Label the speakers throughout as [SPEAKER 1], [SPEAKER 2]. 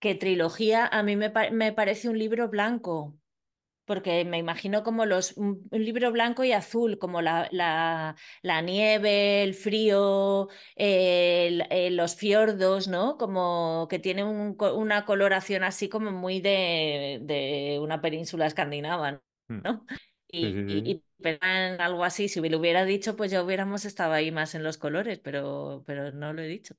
[SPEAKER 1] que trilogía a mí me parece un libro blanco. Porque me imagino como un libro blanco y azul, como la nieve, el frío, los fiordos, ¿no? Como que tiene una coloración así como muy de una península escandinava,
[SPEAKER 2] Mm.
[SPEAKER 1] ¿no?
[SPEAKER 2] Sí, sí, sí.
[SPEAKER 1] Y pensaban en algo así, si me lo hubiera dicho, pues ya hubiéramos estado ahí más en los colores, pero no lo he dicho.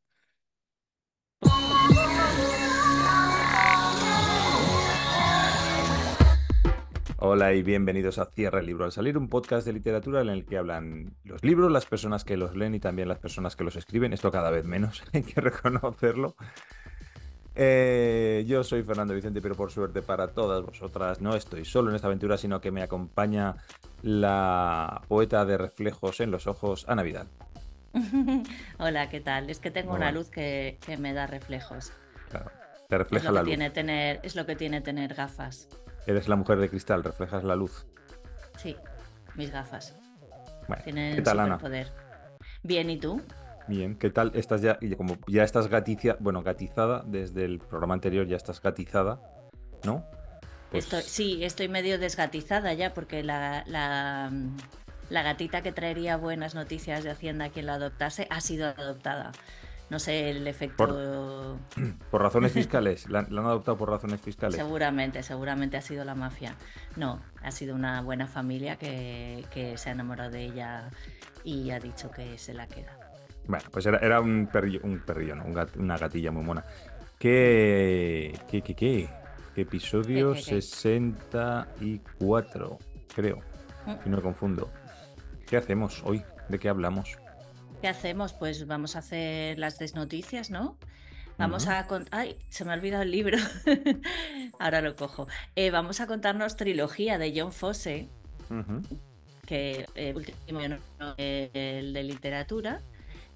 [SPEAKER 2] Hola y bienvenidos a Cierra el Libro al Salir, un podcast de literatura en el que hablan los libros, las personas que los leen y también las personas que los escriben. Esto cada vez menos, hay que reconocerlo. Yo soy Fernando Vicente, pero por suerte para todas vosotras no estoy solo en esta aventura, sino que me acompaña la poeta de reflejos en los ojos, Ana Vidal.
[SPEAKER 1] Hola, ¿qué tal? Es que tengo
[SPEAKER 2] Muy
[SPEAKER 1] una
[SPEAKER 2] bueno,
[SPEAKER 1] luz que me da reflejos.
[SPEAKER 2] claro. Te
[SPEAKER 1] Es
[SPEAKER 2] refleja
[SPEAKER 1] lo
[SPEAKER 2] la
[SPEAKER 1] que
[SPEAKER 2] luz.
[SPEAKER 1] tiene tener, es lo que tiene tener gafas.
[SPEAKER 2] Eres la mujer de cristal, reflejas la luz.
[SPEAKER 1] Sí, mis gafas.
[SPEAKER 2] Bueno, ¿qué
[SPEAKER 1] Tienen
[SPEAKER 2] tal, Ana?
[SPEAKER 1] superpoder. Bien, ¿y tú?
[SPEAKER 2] Bien, ¿qué tal? Estás ya, y como ya estás bueno, gatizada desde el programa anterior, ya estás gatizada, ¿no? Pues,
[SPEAKER 1] Sí, estoy medio desgatizada ya porque la gatita que traería buenas noticias de Hacienda a quien la adoptase ha sido adoptada. No sé el
[SPEAKER 2] por,
[SPEAKER 1] efecto.
[SPEAKER 2] por razones fiscales, la han adoptado por razones fiscales.
[SPEAKER 1] Seguramente ha sido la mafia. No, ha sido una buena familia que se ha enamorado de ella y ha dicho que se la queda.
[SPEAKER 2] Bueno, pues era un perrillo, no, una gatilla muy mona.
[SPEAKER 1] Mm.
[SPEAKER 2] ¿Qué
[SPEAKER 1] ¿Qué,
[SPEAKER 2] episodio
[SPEAKER 1] qué, qué?
[SPEAKER 2] 64, creo, si
[SPEAKER 1] Mm.
[SPEAKER 2] no me confundo. ¿Qué hacemos hoy? ¿De qué hablamos?
[SPEAKER 1] ¿Qué hacemos? Pues vamos a hacer las desnoticias, ¿no? Vamos
[SPEAKER 2] Ujú,
[SPEAKER 1] a contar. ¡Ay! Se me ha olvidado el libro. Ahora lo cojo. Vamos a contarnos trilogía de John Fosse,
[SPEAKER 2] ujú.
[SPEAKER 1] que último ¿no? El de literatura,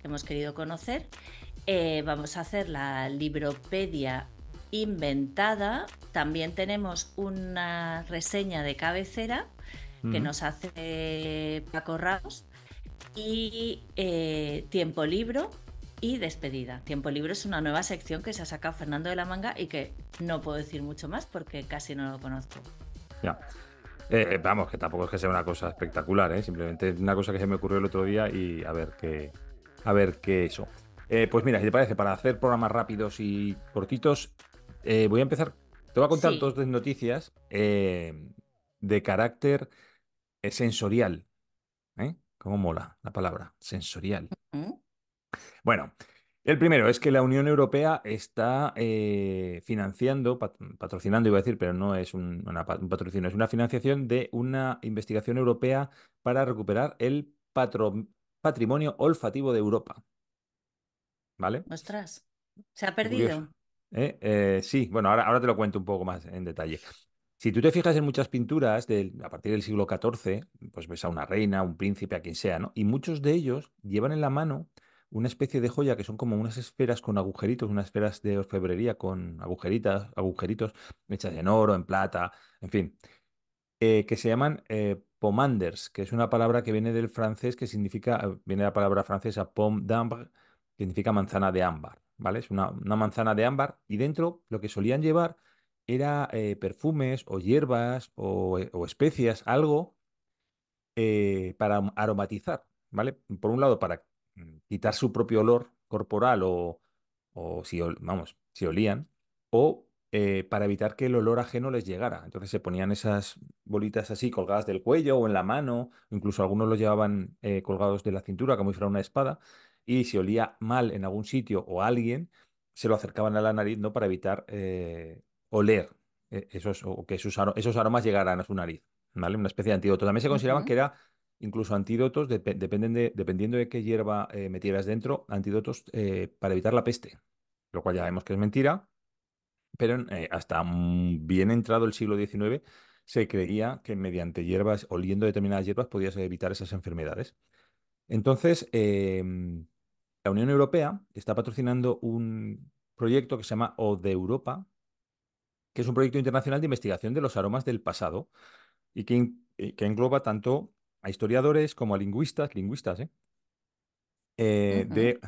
[SPEAKER 1] que hemos querido conocer. Vamos a hacer la libropedia inventada. También tenemos una reseña de cabecera que
[SPEAKER 2] Ujú.
[SPEAKER 1] nos hace Paco Ramos y tiempo libro y despedida. Tiempo libro es una nueva sección que se ha sacado Fernando de la Manga y que no puedo decir mucho más porque casi no lo conozco.
[SPEAKER 2] Ya. Vamos, que tampoco es que sea una cosa espectacular, ¿eh? Simplemente es una cosa que se me ocurrió el otro día y a ver qué eso. Pues mira, si te parece, para hacer programas rápidos y cortitos, voy a empezar. Te voy a contar
[SPEAKER 1] Sí.
[SPEAKER 2] dos noticias de carácter sensorial, ¿eh? ¿Cómo mola la palabra? Sensorial.
[SPEAKER 1] ¿Mm?
[SPEAKER 2] Bueno, el primero es que la Unión Europea está financiando, patrocinando, iba a decir, pero no es un patrocinio, es una financiación de una investigación europea para recuperar el patrimonio olfativo de Europa, ¿vale?
[SPEAKER 1] Ostras, se ha
[SPEAKER 2] Qué curioso.
[SPEAKER 1] perdido.
[SPEAKER 2] Sí, bueno, ahora te lo cuento un poco más en detalle. Si tú te fijas en muchas pinturas a partir del siglo XIV, pues ves a una reina, un príncipe, a quien sea, ¿no? Y muchos de ellos llevan en la mano una especie de joya que son como unas esferas con agujeritos, unas esferas de orfebrería con agujeritos hechas en oro, en plata, en fin, que se llaman pomanders, que es una palabra que viene del francés que significa, viene de la palabra francesa pomme d'ambre, que significa manzana de ámbar, ¿vale? Es una manzana de ámbar y dentro lo que solían llevar era perfumes o hierbas o especias, algo para aromatizar, ¿vale? Por un lado, para quitar su propio olor corporal o si, vamos, si olían, o para evitar que el olor ajeno les llegara. Entonces se ponían esas bolitas así colgadas del cuello o en la mano, incluso algunos los llevaban colgados de la cintura como si fuera una espada, y si olía mal en algún sitio o a alguien, se lo acercaban a la nariz, ¿no? Para evitar oler o que esos aromas llegaran a su nariz. ¿Vale? Una especie de antídoto. También se consideraban que
[SPEAKER 1] Ujú.
[SPEAKER 2] era incluso antídotos, dependiendo de qué hierba metieras dentro, antídotos para evitar la peste, lo cual ya vemos que es mentira, pero hasta bien entrado el siglo XIX se creía que mediante hierbas, oliendo determinadas hierbas, podías evitar esas enfermedades. Entonces, la Unión Europea está patrocinando un proyecto que se llama O de Europa, que es un proyecto internacional de investigación de los aromas del pasado y que engloba tanto a historiadores como a lingüistas,
[SPEAKER 1] Ujú.
[SPEAKER 2] de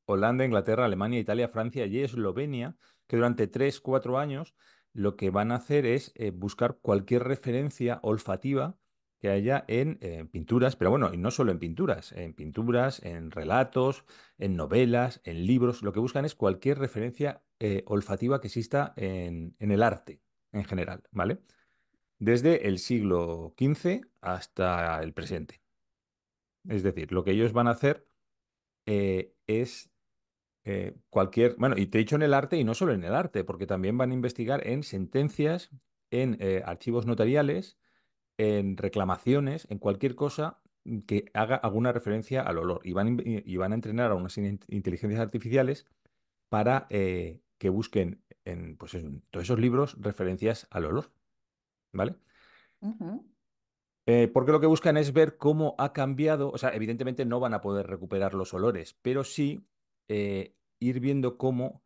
[SPEAKER 2] Holanda, Inglaterra, Alemania, Italia, Francia y Eslovenia, que durante 3, 4 años lo que van a hacer es buscar cualquier referencia olfativa que haya en pinturas, pero bueno, y no solo en pinturas, en relatos, en novelas, en libros. Lo que buscan es cualquier referencia olfativa que exista en el arte en general, ¿vale? Desde el siglo XV hasta el presente. Es decir, lo que ellos van a hacer es bueno, y te he dicho en el arte y no solo en el arte, porque también van a investigar en sentencias, en archivos notariales, en reclamaciones, en cualquier cosa que haga alguna referencia al olor. Y van a entrenar a unas inteligencias artificiales para que busquen pues en todos esos libros referencias al olor, ¿vale?
[SPEAKER 1] Ujú,
[SPEAKER 2] Porque lo que buscan es ver cómo ha cambiado, o sea, evidentemente no van a poder recuperar los olores, pero sí ir viendo cómo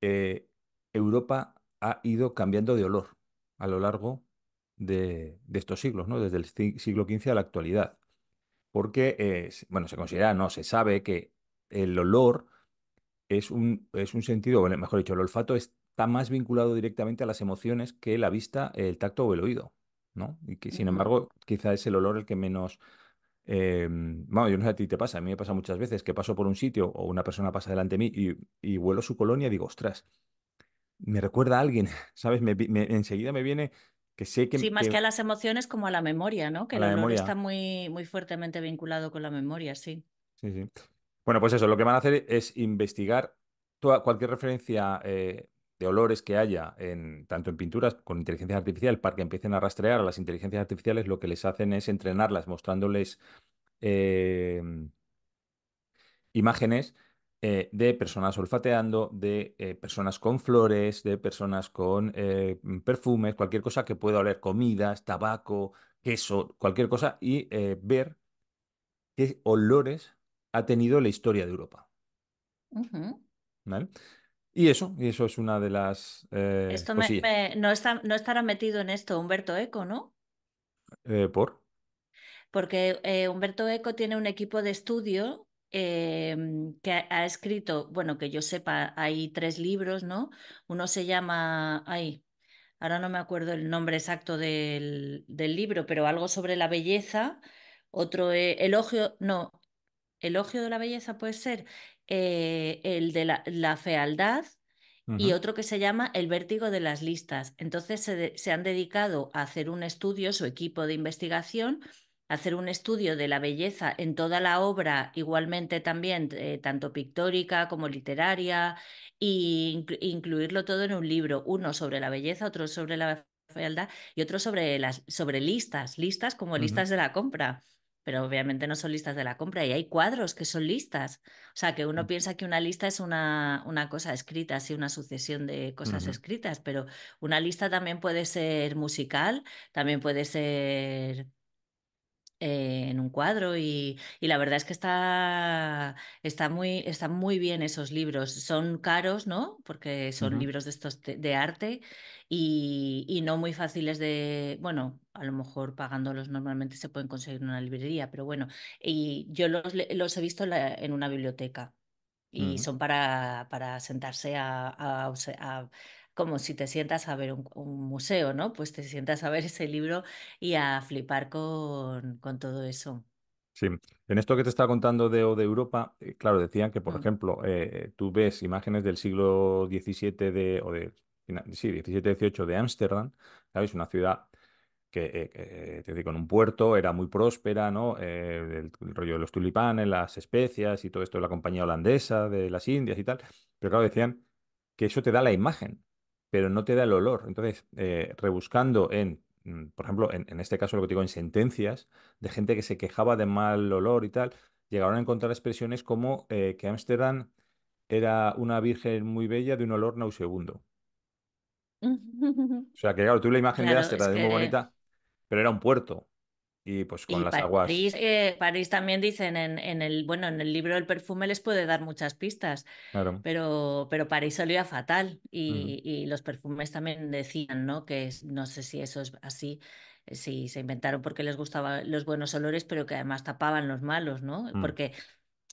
[SPEAKER 2] eh, Europa ha ido cambiando de olor a lo largo de estos siglos, ¿no? Desde el siglo XV a la actualidad. Porque, bueno, se considera, no, se sabe que el olor es un sentido, bueno, mejor dicho, el olfato está más vinculado directamente a las emociones que la vista, el tacto o el oído, ¿no? Y que, sin
[SPEAKER 1] ujú.
[SPEAKER 2] embargo, quizá es el olor el que menos... Bueno, yo no sé a ti te pasa, a mí me pasa muchas veces que paso por un sitio o una persona pasa delante de mí y huelo su colonia y digo, ostras, me recuerda a alguien, ¿sabes? Enseguida me viene que sé
[SPEAKER 1] Sí, más que
[SPEAKER 2] que
[SPEAKER 1] a las emociones como a la memoria, ¿no? Que
[SPEAKER 2] a
[SPEAKER 1] el
[SPEAKER 2] la
[SPEAKER 1] olor
[SPEAKER 2] memoria.
[SPEAKER 1] está muy, muy fuertemente vinculado con la memoria, sí.
[SPEAKER 2] Sí, sí. Bueno, pues eso, lo que van a hacer es investigar cualquier referencia de olores que haya tanto en pinturas con inteligencia artificial para que empiecen a rastrear a las inteligencias artificiales. Lo que les hacen es entrenarlas mostrándoles eh, imágenes de personas olfateando, de personas con flores, de personas con perfumes, cualquier cosa que pueda oler, comidas, tabaco, queso, cualquier cosa, y ver qué olores ha tenido la historia de Europa.
[SPEAKER 1] Ujú.
[SPEAKER 2] ¿Vale? Y eso es una de las
[SPEAKER 1] Esto
[SPEAKER 2] cosillas.
[SPEAKER 1] no está, no estará metido en esto Humberto Eco, ¿no?
[SPEAKER 2] ¿Por?
[SPEAKER 1] Porque Humberto Eco tiene un equipo de estudio que ha escrito, bueno, que yo sepa, hay 3 libros, ¿no? Uno se llama, ay, ahora no me acuerdo el nombre exacto del libro, pero algo sobre la belleza. Otro, elogio, no, elogio de la belleza puede ser, el de la fealdad y
[SPEAKER 2] Ujú,
[SPEAKER 1] otro que se llama El vértigo de las listas. Entonces se han dedicado a hacer un estudio, su equipo de investigación, a hacer un estudio de la belleza en toda la obra, igualmente también, tanto pictórica como literaria, e incluirlo todo en un libro, uno sobre la belleza, otro sobre la fealdad y otro sobre listas, listas como
[SPEAKER 2] ujú,
[SPEAKER 1] listas de la compra. Pero obviamente no son listas de la compra y hay cuadros que son listas. O sea, que uno piensa que una lista es una cosa escrita, así una sucesión de cosas
[SPEAKER 2] ujú,
[SPEAKER 1] escritas, pero una lista también puede ser musical, también puede ser en un cuadro y la verdad es que están muy bien esos libros. Son caros, ¿no? Porque son
[SPEAKER 2] ujú,
[SPEAKER 1] libros de estos de arte y no muy fáciles de, bueno, a lo mejor pagándolos normalmente se pueden conseguir en una librería, pero bueno, y yo los he visto en una biblioteca y
[SPEAKER 2] ujú,
[SPEAKER 1] son para sentarse como si te sientas a ver un museo, ¿no? Pues te sientas a ver ese libro y a flipar con todo eso.
[SPEAKER 2] sí. En esto que te estaba contando o de Europa, claro, decían que, por
[SPEAKER 1] Mm,
[SPEAKER 2] ejemplo, tú ves imágenes del siglo XVII sí, 17-18 de Ámsterdam, ¿sabes? Una ciudad que, te digo, con un puerto, era muy próspera, ¿no? El rollo de los tulipanes, las especias y todo esto de la compañía holandesa, de las Indias y tal. Pero claro, decían que eso te da la imagen, pero no te da el olor. Entonces, rebuscando por ejemplo, en este caso lo que te digo, en sentencias de gente que se quejaba de mal olor y tal, llegaron a encontrar expresiones como que Ámsterdam era una virgen muy bella de un olor nauseabundo. O sea, que claro, tú la imagen de
[SPEAKER 1] claro, es
[SPEAKER 2] Ámsterdam es muy
[SPEAKER 1] que
[SPEAKER 2] bonita, pero era un puerto y pues con
[SPEAKER 1] y
[SPEAKER 2] las aguas,
[SPEAKER 1] París también dicen bueno, en el libro del perfume les puede dar muchas pistas,
[SPEAKER 2] claro.
[SPEAKER 1] pero París olía fatal
[SPEAKER 2] Ujú,
[SPEAKER 1] y los perfumes también decían, ¿no? No sé si eso es así, si se inventaron porque les gustaban los buenos olores, pero que además tapaban los malos, ¿no?
[SPEAKER 2] mm,
[SPEAKER 1] Porque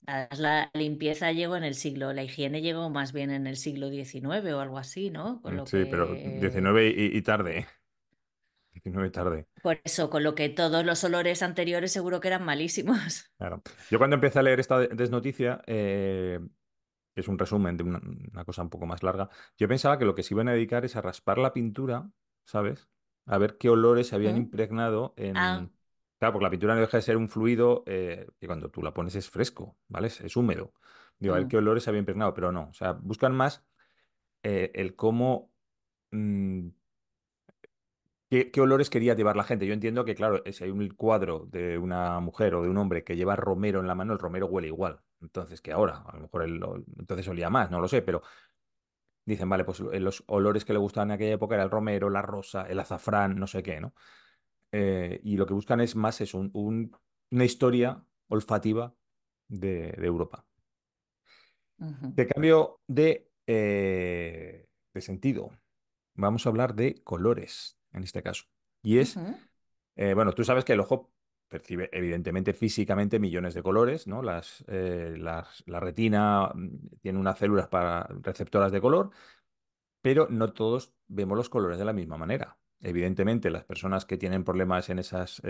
[SPEAKER 1] Además, la limpieza llegó en el siglo, la higiene llegó más bien en el siglo XIX o algo así, ¿no? Con lo
[SPEAKER 2] Sí, pero
[SPEAKER 1] que,
[SPEAKER 2] 19 y tarde. 19 tarde.
[SPEAKER 1] por eso, con lo que todos los olores anteriores seguro que eran malísimos.
[SPEAKER 2] Claro. Yo cuando empecé a leer esta desnoticia, que es un resumen de una cosa un poco más larga, yo pensaba que lo que se iban a dedicar es a raspar la pintura, ¿sabes? A ver qué olores se habían
[SPEAKER 1] ¿Mm?
[SPEAKER 2] impregnado
[SPEAKER 1] Ah,
[SPEAKER 2] en... Claro, porque la pintura no deja de ser un fluido que cuando tú la pones es fresco, ¿vale? Es húmedo. Digo, a ver qué
[SPEAKER 1] mm,
[SPEAKER 2] olores se había impregnado, pero no. O sea, buscan más el cómo... mm, ¿qué olores quería llevar la gente? Yo entiendo que, claro, si hay un cuadro de una mujer o de un hombre que lleva romero en la mano, el romero huele igual. Entonces, que ahora, a lo mejor entonces olía más, no lo sé, pero dicen, vale, pues los olores que le gustaban en aquella época era el romero, la rosa, el azafrán, no sé qué, ¿no? Y lo que buscan es más es una historia olfativa de Europa.
[SPEAKER 1] ujú,
[SPEAKER 2] De cambio de sentido, vamos a hablar de colores en este caso. Y es
[SPEAKER 1] ujú.
[SPEAKER 2] bueno, tú sabes que el ojo percibe evidentemente físicamente millones de colores, ¿no? La retina tiene unas células para receptoras de color, pero no todos vemos los colores de la misma manera. Evidentemente, las personas que tienen problemas en esas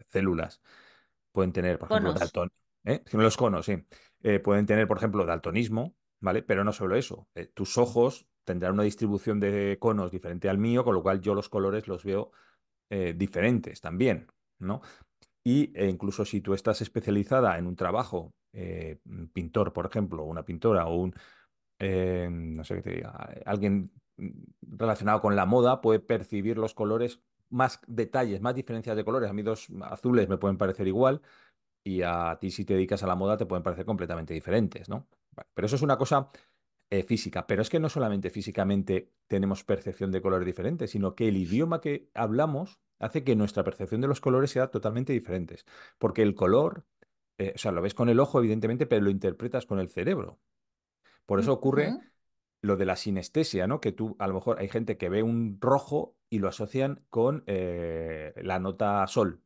[SPEAKER 2] células pueden tener, por ejemplo,
[SPEAKER 1] Conos.
[SPEAKER 2] los conos, sí. Pueden tener, por ejemplo, daltonismo, ¿vale? Pero no solo eso. Tus ojos tendrán una distribución de conos diferente al mío, con lo cual yo los colores los veo diferentes también, ¿no? Incluso si tú estás especializada en un trabajo, un pintor, por ejemplo, una pintora o no sé qué te diga, alguien relacionado con la moda puede percibir los colores, más detalles, más diferencias de colores. A mí dos azules me pueden parecer igual y a ti si te dedicas a la moda te pueden parecer completamente diferentes, ¿no? Vale, pero eso es una cosa física. Pero es que no solamente físicamente tenemos percepción de colores diferentes, sino que el idioma que hablamos hace que nuestra percepción de los colores sea totalmente diferentes. Porque el color, o sea, lo ves con el ojo, evidentemente, pero lo interpretas con el cerebro. Por eso ocurre
[SPEAKER 1] Ujú,
[SPEAKER 2] lo de la sinestesia, ¿no? Que tú, a lo mejor hay gente que ve un rojo y lo asocian con la nota sol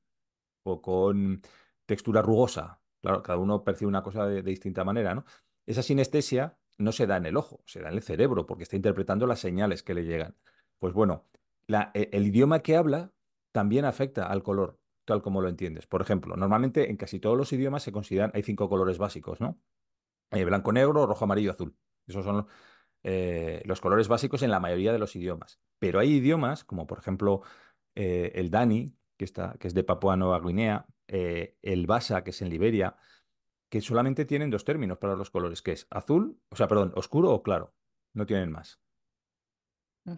[SPEAKER 2] o con textura rugosa. Claro, cada uno percibe una cosa de distinta manera, ¿no? Esa sinestesia no se da en el ojo, se da en el cerebro, porque está interpretando las señales que le llegan. Pues bueno, el idioma que habla también afecta al color, tal como lo entiendes. Por ejemplo, normalmente en casi todos los idiomas se consideran, hay 5 colores básicos, ¿no? Blanco, negro, rojo, amarillo, azul. Esos son los colores básicos en la mayoría de los idiomas. Pero hay idiomas, como por ejemplo el Dani, que es de Papúa Nueva Guinea, el Basa, que es en Liberia, que solamente tienen dos términos para los colores, que es azul, o sea, perdón, oscuro o claro. No tienen más,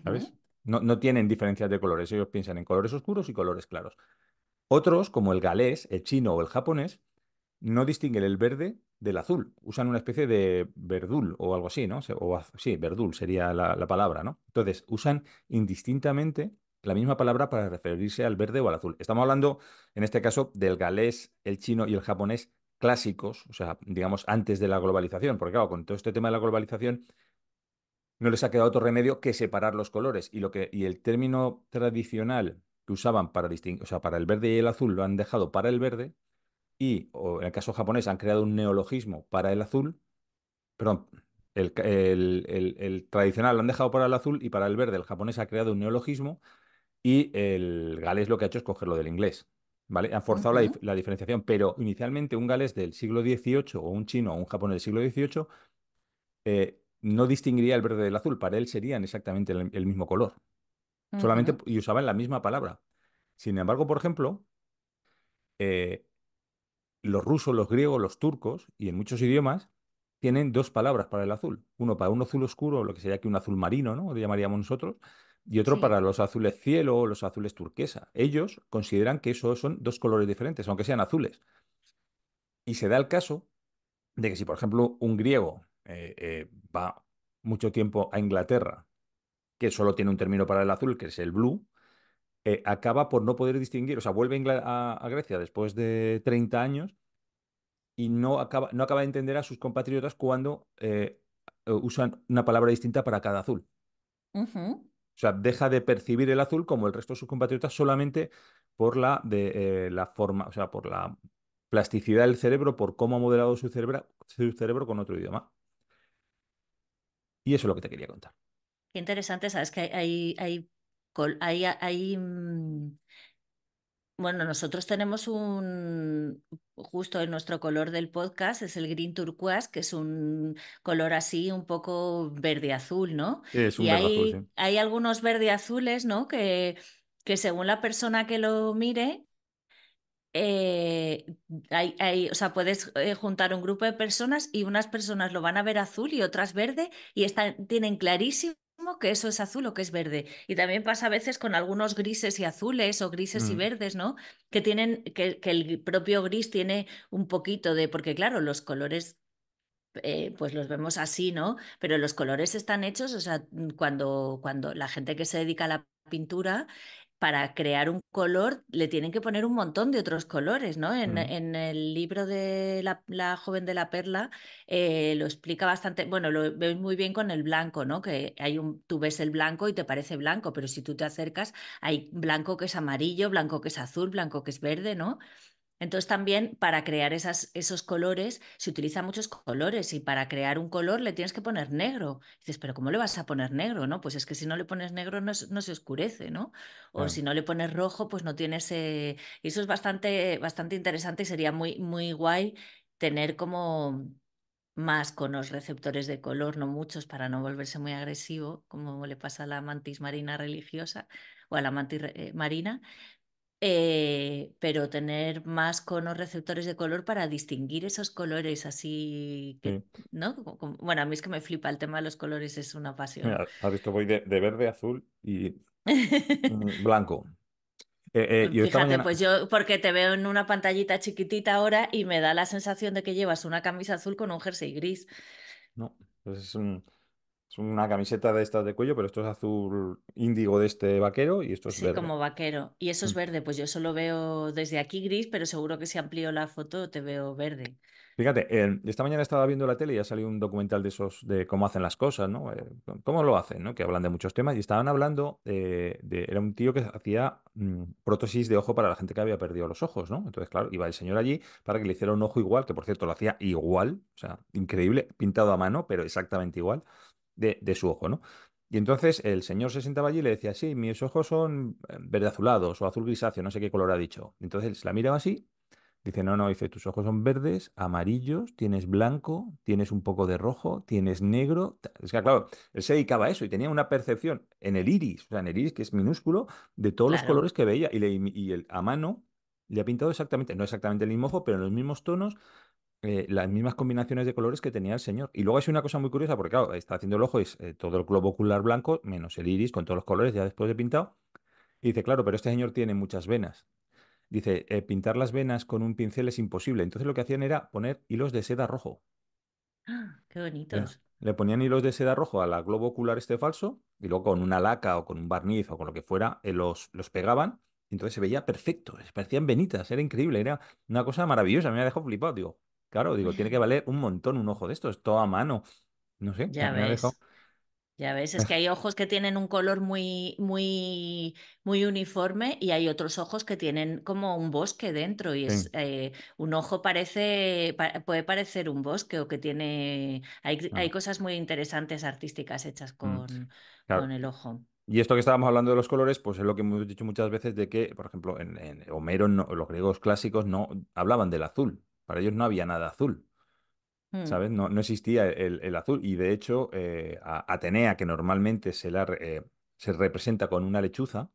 [SPEAKER 2] ¿sabes?
[SPEAKER 1] ujú,
[SPEAKER 2] No tienen diferencias de colores. Ellos piensan en colores oscuros y colores claros. Otros, como el galés, el chino o el japonés, no distinguen el verde del azul. Usan una especie de verdul o algo así, ¿no? Sí, verdul sería la palabra, ¿no? Entonces, usan indistintamente la misma palabra para referirse al verde o al azul. Estamos hablando, en este caso, del galés, el chino y el japonés clásicos, o sea, digamos, antes de la globalización, porque claro, con todo este tema de la globalización no les ha quedado otro remedio que separar los colores. Y el término tradicional que usaban para distinguir, o sea, para el verde y el azul lo han dejado para el verde o en el caso japonés han creado un neologismo para el azul, perdón, el tradicional lo han dejado para el azul y para el verde el japonés ha creado un neologismo y el galés lo que ha hecho es cogerlo del inglés. ¿Vale? Han forzado
[SPEAKER 1] ujú,
[SPEAKER 2] la diferenciación, pero inicialmente un galés del siglo XVIII o un chino o un japonés del siglo XVIII no distinguiría el verde del azul, para él serían exactamente el mismo color, solamente
[SPEAKER 1] ujú,
[SPEAKER 2] y usaban la misma palabra. Sin embargo, por ejemplo, eh, los rusos, los griegos, los turcos y en muchos idiomas tienen dos palabras para el azul. Uno para un azul oscuro, lo que sería aquí un azul marino, ¿no? Lo llamaríamos nosotros, y otro para
[SPEAKER 1] sí.
[SPEAKER 2] los azules cielo o los azules turquesa. Ellos consideran que esos son dos colores diferentes, aunque sean azules. Y se da el caso de que si, por ejemplo, un griego va mucho tiempo a Inglaterra, que solo tiene un término para el azul, que es el blue, acaba por no poder distinguir, o sea, vuelve a Grecia después de 30 años y no acaba de entender a sus compatriotas cuando usan una palabra distinta para cada azul.
[SPEAKER 1] Ujú,
[SPEAKER 2] O sea, deja de percibir el azul como el resto de sus compatriotas solamente por la forma, o sea, por la plasticidad del cerebro por cómo ha modelado su cerebro con otro idioma. Y eso es lo que te quería contar.
[SPEAKER 1] Qué interesante, sabes que bueno, nosotros tenemos justo en nuestro color del podcast es el green turquoise, que es un color así un poco verde azul, ¿no?
[SPEAKER 2] Es un
[SPEAKER 1] Y
[SPEAKER 2] verde azul, sí.
[SPEAKER 1] hay algunos verde azules, ¿no? Que según la persona que lo mire, eh, o sea, puedes juntar un grupo de personas y unas personas lo van a ver azul y otras verde y tienen clarísimo que eso es azul o que es verde. Y también pasa a veces con algunos grises y azules o grises y
[SPEAKER 2] Mm,
[SPEAKER 1] verdes, ¿no? Que el propio gris tiene un poquito de, porque claro, los colores pues los vemos así, ¿no? Pero los colores están hechos, o sea, cuando la gente que se dedica a la pintura, para crear un color le tienen que poner un montón de otros colores, ¿no?
[SPEAKER 2] mm,
[SPEAKER 1] En el libro de la joven de la perla lo explica bastante, bueno, lo veo muy bien con el blanco, ¿no? Que tú ves el blanco y te parece blanco, pero si tú te acercas, hay blanco que es amarillo, blanco que es azul, blanco que es verde, ¿no? Entonces también para crear esos colores se utilizan muchos colores y para crear un color le tienes que poner negro. Dices, pero ¿cómo le vas a poner negro? ¿No? Pues es que si no le pones negro no se oscurece, ¿no? O
[SPEAKER 2] claro,
[SPEAKER 1] si no le pones rojo, pues no tienes... Y eso es bastante interesante y sería muy guay tener como más con los receptores de color, no muchos, para no volverse muy agresivo, como le pasa a la mantis marina religiosa o a la mantis marina, pero tener más conos receptores de color para distinguir esos colores así que,
[SPEAKER 2] sí.
[SPEAKER 1] ¿no? Bueno, a mí es que me flipa el tema de los colores, es una pasión.
[SPEAKER 2] Mira, has visto, voy de verde, azul y blanco. Yo esta
[SPEAKER 1] Fíjate,
[SPEAKER 2] mañana,
[SPEAKER 1] pues yo, porque te veo en una pantallita chiquitita ahora y me da la sensación de que llevas una camisa azul con un jersey gris.
[SPEAKER 2] no, pues es una camiseta de estas de cuello, pero esto es azul índigo de este vaquero y esto es
[SPEAKER 1] Sí,
[SPEAKER 2] verde.
[SPEAKER 1] como vaquero. Y eso
[SPEAKER 2] Mm.
[SPEAKER 1] es verde, pues yo solo veo desde aquí gris, pero seguro que si amplío la foto te veo verde.
[SPEAKER 2] Fíjate, esta mañana estaba viendo la tele y ha salido un documental de esos de cómo hacen las cosas, ¿no? Cómo lo hacen, ¿no? Que hablan de muchos temas y estaban hablando era un tío que hacía prótesis de ojo para la gente que había perdido los ojos, ¿no? Entonces, claro, iba el señor allí para que le hiciera un ojo igual, que por cierto lo hacía igual, o sea, increíble, pintado a mano, pero exactamente igual de su ojo, ¿no? Y entonces el señor se sentaba allí y le decía, sí, mis ojos son verde azulados o azul grisáceo, no sé qué color ha dicho. Entonces la miraba así. Dice, no, no, dice, tus ojos son verdes, amarillos, tienes blanco, tienes un poco de rojo, tienes negro. Es que, claro, él se dedicaba a eso y tenía una percepción en el iris, o sea, en el iris, que es minúsculo, de todos los
[SPEAKER 1] Claro.
[SPEAKER 2] colores que veía. A mano le ha pintado exactamente, no exactamente el mismo ojo, pero en los mismos tonos, las mismas combinaciones de colores que tenía el señor. Y luego es una cosa muy curiosa, porque, claro, está haciendo el ojo, es todo el globo ocular blanco, menos el iris, con todos los colores, ya después de pintado. Y dice, claro, pero este señor tiene muchas venas. Dice, pintar las venas con un pincel es imposible. Entonces lo que hacían era poner hilos de seda rojo.
[SPEAKER 1] ¡Ah! Qué
[SPEAKER 2] Ya.
[SPEAKER 1] bonitos.
[SPEAKER 2] Le ponían hilos de seda rojo a la globo ocular este falso y luego con una laca o con un barniz o con lo que fuera los pegaban. Y entonces se veía perfecto, se parecían venitas, era increíble, era una cosa maravillosa, me ha dejado flipado. Digo, claro, digo, tiene que valer un montón un ojo de estos, todo a mano. No sé,
[SPEAKER 1] Ya
[SPEAKER 2] me ha dejado.
[SPEAKER 1] ves. Ya ves, es que hay ojos que tienen un color muy uniforme y hay otros ojos que tienen como un bosque dentro y
[SPEAKER 2] Sí.
[SPEAKER 1] un ojo puede parecer un bosque o que hay
[SPEAKER 2] Ah,
[SPEAKER 1] cosas muy interesantes artísticas hechas
[SPEAKER 2] mm.
[SPEAKER 1] con
[SPEAKER 2] Claro.
[SPEAKER 1] el ojo.
[SPEAKER 2] Y esto que estábamos hablando de los colores, pues es lo que hemos dicho muchas veces de que, por ejemplo, en Homero, los griegos clásicos no hablaban del azul. Para ellos no había nada azul,
[SPEAKER 1] Mm,
[SPEAKER 2] ¿sabes? No, no existía el azul. Y de hecho, a Atenea, que normalmente se representa con una lechuza,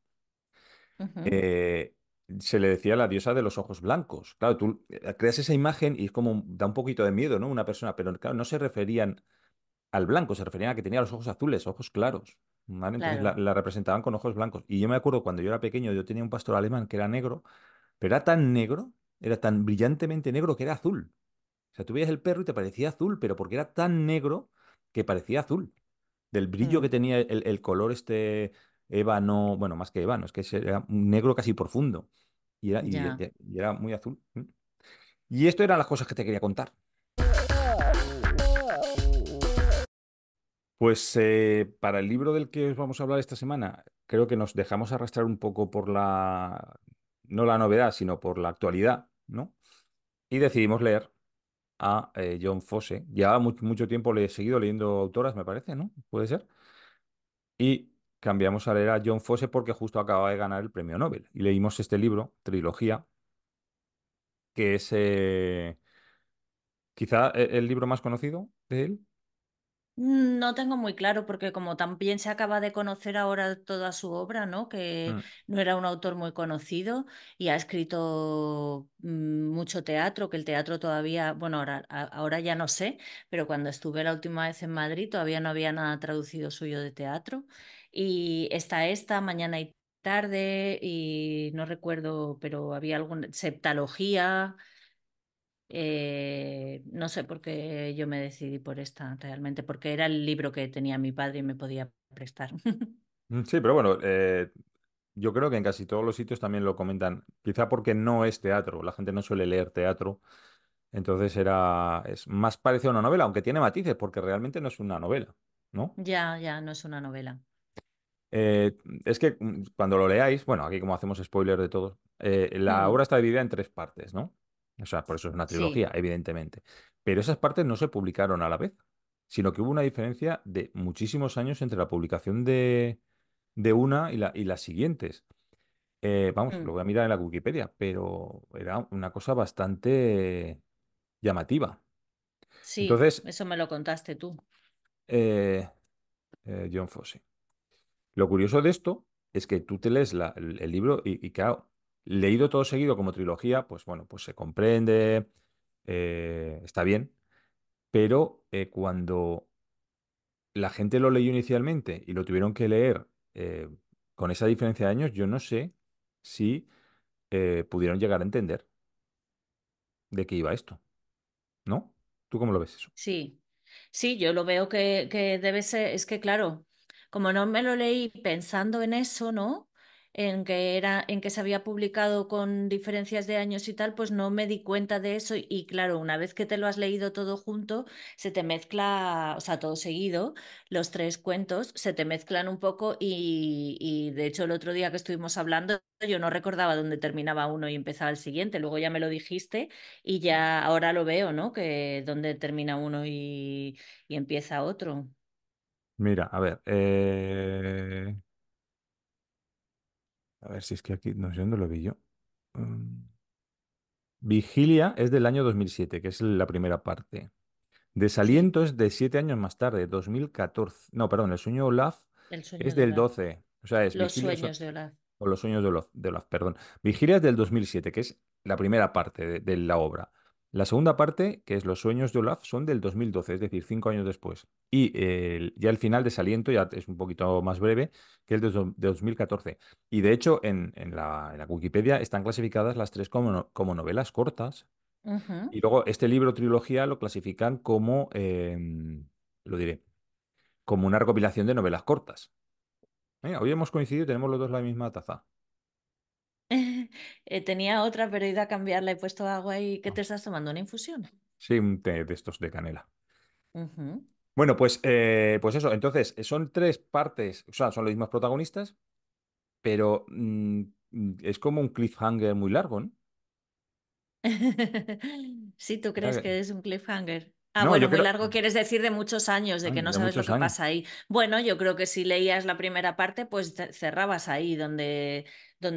[SPEAKER 1] ujú,
[SPEAKER 2] eh, se le decía la diosa de los ojos blancos. Claro, tú creas esa imagen y es como, da un poquito de miedo, ¿no? Una persona, pero claro, no se referían al blanco, se referían a que tenía los ojos azules, ojos claros, ¿vale? Entonces
[SPEAKER 1] claro.
[SPEAKER 2] la representaban con ojos blancos. Y yo me acuerdo cuando yo era pequeño, yo tenía un pastor alemán que era negro, pero era tan negro, era tan brillantemente negro que era azul. O sea, tú veías el perro y te parecía azul, pero porque era tan negro que parecía azul. Del brillo que
[SPEAKER 1] Mm,
[SPEAKER 2] tenía el color este ébano, bueno, más que ébano, es que era un negro casi profundo.
[SPEAKER 1] ya.
[SPEAKER 2] Y era muy azul. Y esto eran las cosas que te quería contar. Pues para el libro del que os vamos a hablar esta semana, creo que nos dejamos arrastrar un poco por no la novedad, sino por la actualidad, ¿no? y decidimos leer a John Fosse. Llevaba mucho tiempo le he seguido leyendo autoras, me parece, ¿no? Puede ser. Y cambiamos a leer a John Fosse porque justo acababa de ganar el premio Nobel. Y leímos este libro, trilogía, que es quizá el libro más conocido de él.
[SPEAKER 1] No tengo muy claro porque como también se acaba de conocer ahora toda su obra, ¿no? Que
[SPEAKER 2] Mm.
[SPEAKER 1] no era un autor muy conocido y ha escrito mucho teatro, que el teatro todavía, bueno, ahora ya no sé, pero cuando estuve la última vez en Madrid todavía no había nada traducido suyo de teatro. Y está esta, Mañana y tarde, y no recuerdo, pero había alguna septalogía. No sé por qué yo me decidí por esta realmente, porque era el libro que tenía mi padre y me podía prestar.
[SPEAKER 2] Sí, pero bueno, yo creo que en casi todos los sitios también lo comentan, quizá porque no es teatro, la gente no suele leer teatro, entonces es más parecido a una novela, aunque tiene matices, porque realmente no es una novela, ¿no?
[SPEAKER 1] Ya, ya, no es una novela.
[SPEAKER 2] Eh, es que cuando lo leáis, bueno, aquí como hacemos spoiler de todo, la
[SPEAKER 1] Mm,
[SPEAKER 2] obra está dividida en tres partes, ¿no? O sea, por eso es una
[SPEAKER 1] sí,
[SPEAKER 2] trilogía, evidentemente. Pero esas partes no se publicaron a la vez, sino que hubo una diferencia de muchísimos años entre la publicación de una y las siguientes. Vamos, lo
[SPEAKER 1] mm,
[SPEAKER 2] voy a mirar en la Wikipedia, pero era una cosa bastante llamativa.
[SPEAKER 1] sí,
[SPEAKER 2] Entonces,
[SPEAKER 1] eso me lo contaste tú.
[SPEAKER 2] eh, John Fosse. Lo curioso de esto es que tú te lees el libro y claro, leído todo seguido como trilogía, pues bueno, pues se comprende, está bien, pero cuando la gente lo leyó inicialmente y lo tuvieron que leer con esa diferencia de años, yo no sé si pudieron llegar a entender de qué iba esto, ¿no? ¿Tú cómo lo ves eso?
[SPEAKER 1] Sí, sí, yo lo veo que debe ser, es que claro, como no me lo leí pensando en eso, ¿no? En que se había publicado con diferencias de años y tal, pues no me di cuenta de eso. Y claro, una vez que te lo has leído todo junto, se te mezcla, o sea, todo seguido, los tres cuentos se te mezclan un poco y de hecho el otro día que estuvimos hablando, yo no recordaba dónde terminaba uno y empezaba el siguiente, luego ya me lo dijiste. Y ya ahora lo veo, ¿no? Que donde termina uno y empieza otro.
[SPEAKER 2] Mira, a ver si es que aquí, no sé dónde lo vi yo. Mm, Vigilia es del año 2007, que es la primera parte.
[SPEAKER 1] Sí,
[SPEAKER 2] Desaliento es de 7 años más tarde, 2014. No, perdón, El sueño de Olaf
[SPEAKER 1] el
[SPEAKER 2] es
[SPEAKER 1] sueño de
[SPEAKER 2] del
[SPEAKER 1] Olaf.
[SPEAKER 2] 12. O sea, es
[SPEAKER 1] Los
[SPEAKER 2] Vigilia
[SPEAKER 1] sueños de Olaf.
[SPEAKER 2] o Los sueños de Olaf, perdón. Vigilia es del 2007, que es la primera parte de la obra. La segunda parte, que es Los sueños de Olaf, son del 2012, es decir, 5 años después. Y ya el final, Desaliento, ya es un poquito más breve, que es de 2014. Y de hecho, en la Wikipedia están clasificadas las tres como novelas cortas.
[SPEAKER 1] Ujú.
[SPEAKER 2] Y luego este libro trilogía lo clasifican como, lo diré, como una recopilación de novelas cortas. Hoy hemos coincidido y tenemos los dos la misma taza.
[SPEAKER 1] Tenía otra, pero he ido a cambiarla, he puesto agua y ¿qué te estás tomando? ¿Una infusión?
[SPEAKER 2] Sí, un té de estos de canela.
[SPEAKER 1] Ujú.
[SPEAKER 2] Bueno, pues eso. Entonces, son tres partes, o sea, son los mismos protagonistas, pero es como un cliffhanger muy largo, ¿no?
[SPEAKER 1] Sí, ¿tú
[SPEAKER 2] Mira
[SPEAKER 1] crees
[SPEAKER 2] que-
[SPEAKER 1] que es un cliffhanger? Ah,
[SPEAKER 2] No,
[SPEAKER 1] bueno,
[SPEAKER 2] yo
[SPEAKER 1] muy
[SPEAKER 2] creo.
[SPEAKER 1] largo quieres decir de muchos años, de que no
[SPEAKER 2] De
[SPEAKER 1] sabes lo
[SPEAKER 2] muchos
[SPEAKER 1] que
[SPEAKER 2] años.
[SPEAKER 1] pasa ahí. Bueno, yo creo que si leías la primera parte, pues cerrabas ahí donde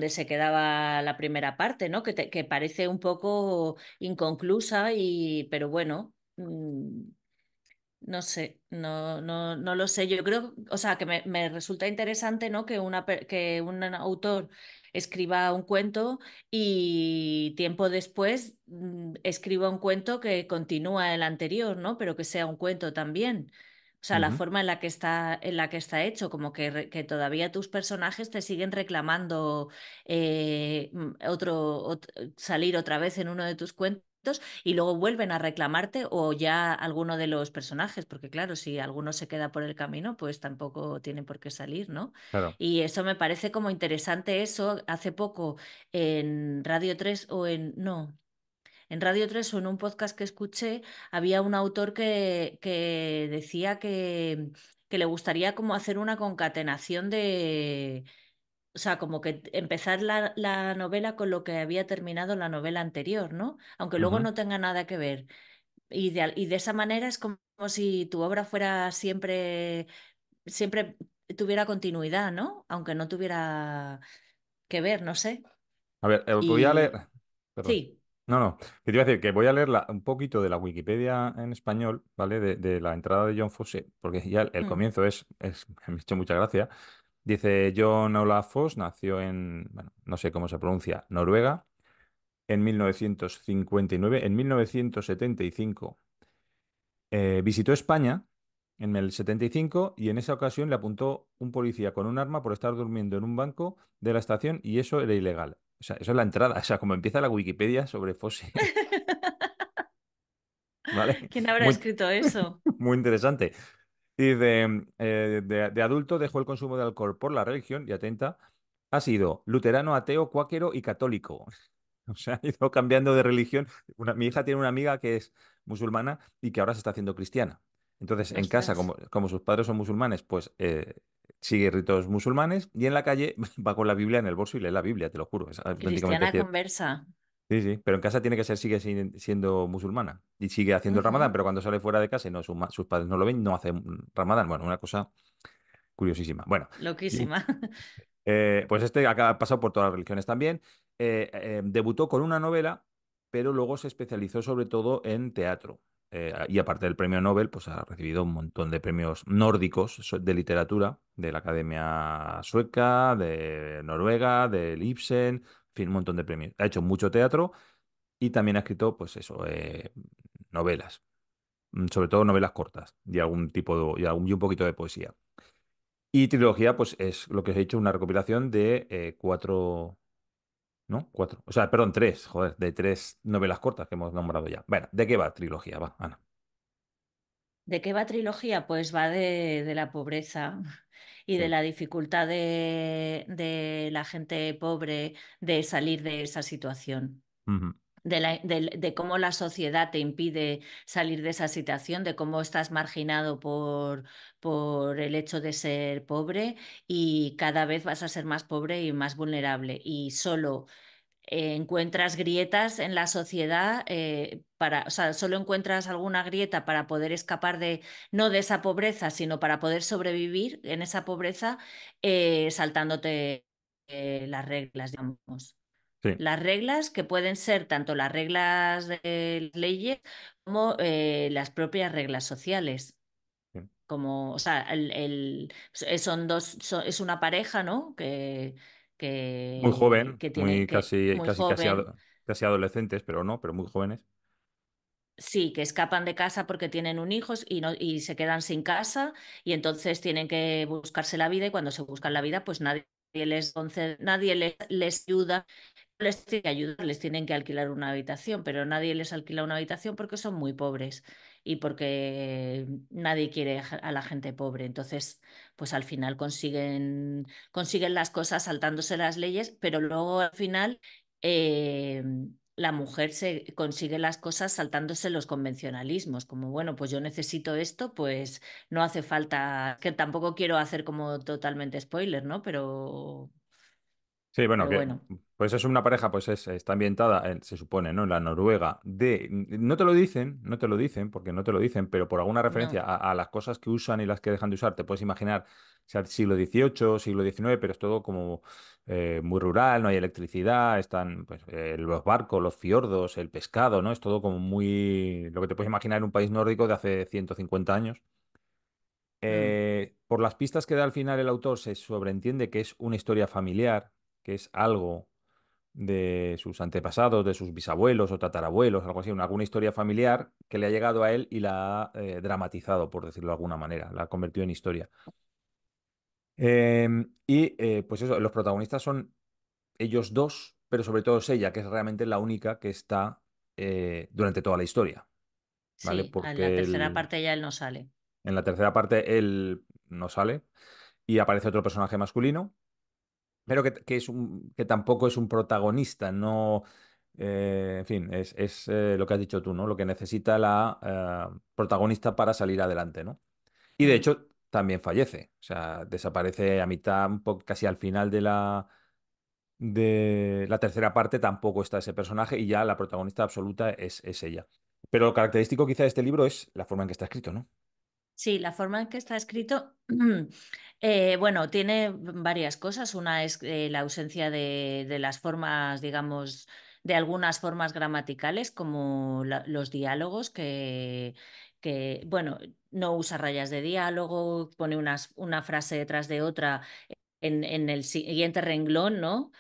[SPEAKER 1] se quedaba la primera parte, ¿no? Que parece un poco inconclusa pero bueno. No sé, no lo sé. Yo creo, o sea, que me resulta interesante, ¿no? Que un autor escriba un cuento y tiempo después escriba un cuento que continúa el anterior, ¿no? Pero que sea un cuento también. O sea, la
[SPEAKER 2] Ujú.
[SPEAKER 1] forma en la que está hecho, como que todavía tus personajes te siguen reclamando salir otra vez en uno de tus cuentos y luego vuelven a reclamarte o ya alguno de los personajes, porque claro, si alguno se queda por el camino, pues tampoco tiene por qué salir, ¿no?
[SPEAKER 2] Claro.
[SPEAKER 1] Y eso me parece como interesante eso. Hace poco en Radio 3 o no, en Radio 3 o en un podcast que escuché, había un autor que decía que le gustaría como hacer una concatenación o sea, como que empezar la novela con lo que había terminado la novela anterior, ¿no? Aunque luego
[SPEAKER 2] Ujú.
[SPEAKER 1] no tenga nada que ver. Y de esa manera es como si tu obra fuera siempre, siempre tuviera continuidad, ¿no? Aunque no tuviera que ver, no sé.
[SPEAKER 2] A ver, voy a leer.
[SPEAKER 1] Y
[SPEAKER 2] Perdón.
[SPEAKER 1] sí.
[SPEAKER 2] No, no. Que te iba a decir que voy a leer un poquito de la Wikipedia en español, ¿vale? De la entrada de John Fosse, porque ya el
[SPEAKER 1] Mm.
[SPEAKER 2] comienzo me ha hecho mucha gracia. Dice, John Olaf Foss nació en, bueno, no sé cómo se pronuncia, Noruega, en 1959. En 1975 visitó España en el 75 y en esa ocasión le apuntó un policía con un arma por estar durmiendo en un banco de la estación y eso era ilegal. O sea, eso es la entrada. O sea, como empieza la Wikipedia sobre Fosse, ¿vale?
[SPEAKER 1] ¿Quién habrá
[SPEAKER 2] Muy,
[SPEAKER 1] escrito eso?
[SPEAKER 2] muy interesante. Y de adulto dejó el consumo de alcohol por la religión y atenta. Ha sido luterano, ateo, cuáquero y católico. O sea, ha ido cambiando de religión. Mi hija tiene una amiga que es musulmana y que ahora se está haciendo cristiana. Entonces, en casa,
[SPEAKER 1] Ostras,
[SPEAKER 2] como sus padres son musulmanes, pues sigue ritos musulmanes y en la calle va con la Biblia en el bolso y lee la Biblia, te lo juro. Es auténticamente
[SPEAKER 1] cristiana
[SPEAKER 2] cierto.
[SPEAKER 1] conversa.
[SPEAKER 2] Sí, sí, pero en casa tiene que ser, siendo musulmana y sigue haciendo el Ramadán,
[SPEAKER 1] Ujú.
[SPEAKER 2] pero cuando sale fuera de casa y no, sus padres no lo ven, no hace Ramadán. Bueno, una cosa curiosísima. Bueno, y,
[SPEAKER 1] Loquísima.
[SPEAKER 2] pues ha pasado por todas las religiones también. Debutó con una novela, pero luego se especializó sobre todo en teatro. Y aparte del premio Nobel, pues ha recibido un montón de premios nórdicos de literatura, de la Academia Sueca, de Noruega, del Ibsen, en fin, un montón de premios. Ha hecho mucho teatro y también ha escrito, pues eso, novelas, sobre todo novelas cortas y y un poquito de poesía. Y trilogía, pues es lo que os he dicho, una recopilación de cuatro, ¿no? Cuatro. O sea, perdón, tres, joder, de tres novelas cortas que hemos nombrado ya. Bueno, ¿de qué va trilogía? Va, Ana.
[SPEAKER 1] ¿De qué va trilogía? Pues va de la pobreza y de
[SPEAKER 2] Sí.
[SPEAKER 1] la dificultad de la gente pobre de salir de esa situación.
[SPEAKER 2] Ujú.
[SPEAKER 1] De cómo la sociedad te impide salir de esa situación, de cómo estás marginado por el hecho de ser pobre y cada vez vas a ser más pobre y más vulnerable. Y solo encuentras grietas en la sociedad o sea, solo encuentras alguna grieta para poder escapar no de esa pobreza, sino para poder sobrevivir en esa pobreza saltándote las reglas, digamos.
[SPEAKER 2] Sí,
[SPEAKER 1] Las reglas que pueden ser tanto las reglas de leyes como las propias reglas sociales.
[SPEAKER 2] sí.
[SPEAKER 1] Como, o sea, son es una pareja, ¿no?
[SPEAKER 2] Muy joven,
[SPEAKER 1] Que tiene
[SPEAKER 2] muy
[SPEAKER 1] que
[SPEAKER 2] casi,
[SPEAKER 1] muy
[SPEAKER 2] casi, casi,
[SPEAKER 1] joven.
[SPEAKER 2] casi adolescentes, pero no, pero muy jóvenes.
[SPEAKER 1] Sí, que escapan de casa porque tienen un hijo y, no, y se quedan sin casa y entonces tienen que buscarse la vida y cuando se buscan la vida pues nadie les ayuda, les tiene que ayudar, les tienen que alquilar una habitación, pero nadie les alquila una habitación porque son muy pobres y porque nadie quiere a la gente pobre. Entonces, pues al final consiguen las cosas saltándose las leyes, pero luego al final eh, la mujer se consigue las cosas saltándose los convencionalismos, como bueno, pues yo necesito esto, pues no hace falta, que tampoco quiero hacer como totalmente spoiler, ¿no?
[SPEAKER 2] Sí, bueno,
[SPEAKER 1] Pero
[SPEAKER 2] que
[SPEAKER 1] bueno,
[SPEAKER 2] pues es una pareja, pues está ambientada, se supone, ¿no? En la Noruega no te lo dicen, no te lo dicen, porque no te lo dicen, pero por alguna referencia
[SPEAKER 1] no.
[SPEAKER 2] a las cosas que usan y las que dejan de usar, te puedes imaginar, sea siglo XVIII, siglo XIX, pero es todo como muy rural, no hay electricidad, están pues, los barcos, los fiordos, el pescado, ¿no? Es todo como muy, lo que te puedes imaginar en un país nórdico de hace 150 años.
[SPEAKER 1] Mm.
[SPEAKER 2] Por las pistas que da al final el autor, se sobreentiende que es una historia familiar, que es algo de sus antepasados, de sus bisabuelos o tatarabuelos, algo así, alguna historia familiar que le ha llegado a él y la ha dramatizado, por decirlo de alguna manera, la ha convertido en historia. Pues eso, los protagonistas son ellos dos, pero sobre todo es ella, que es realmente la única que está durante toda la historia, ¿vale?
[SPEAKER 1] Sí, en la
[SPEAKER 2] Porque
[SPEAKER 1] tercera parte ya él no sale.
[SPEAKER 2] en la tercera parte él no sale y aparece otro personaje masculino, pero que tampoco es un protagonista, no, en fin, es lo que has dicho tú, ¿no? Lo que necesita la protagonista para salir adelante, ¿no? Y de
[SPEAKER 1] Mm.
[SPEAKER 2] hecho, también fallece. O sea, desaparece a mitad, un poco, casi al final de la tercera parte tampoco está ese personaje y ya la protagonista absoluta es ella. Pero lo característico quizá de este libro es la forma en que está escrito, ¿no?
[SPEAKER 1] Sí, la forma en que está escrito, bueno, tiene varias cosas. Una es la ausencia de las formas, digamos, de algunas formas gramaticales, como los diálogos, bueno, no usa rayas de diálogo, pone una frase detrás de otra en el siguiente renglón, ¿no?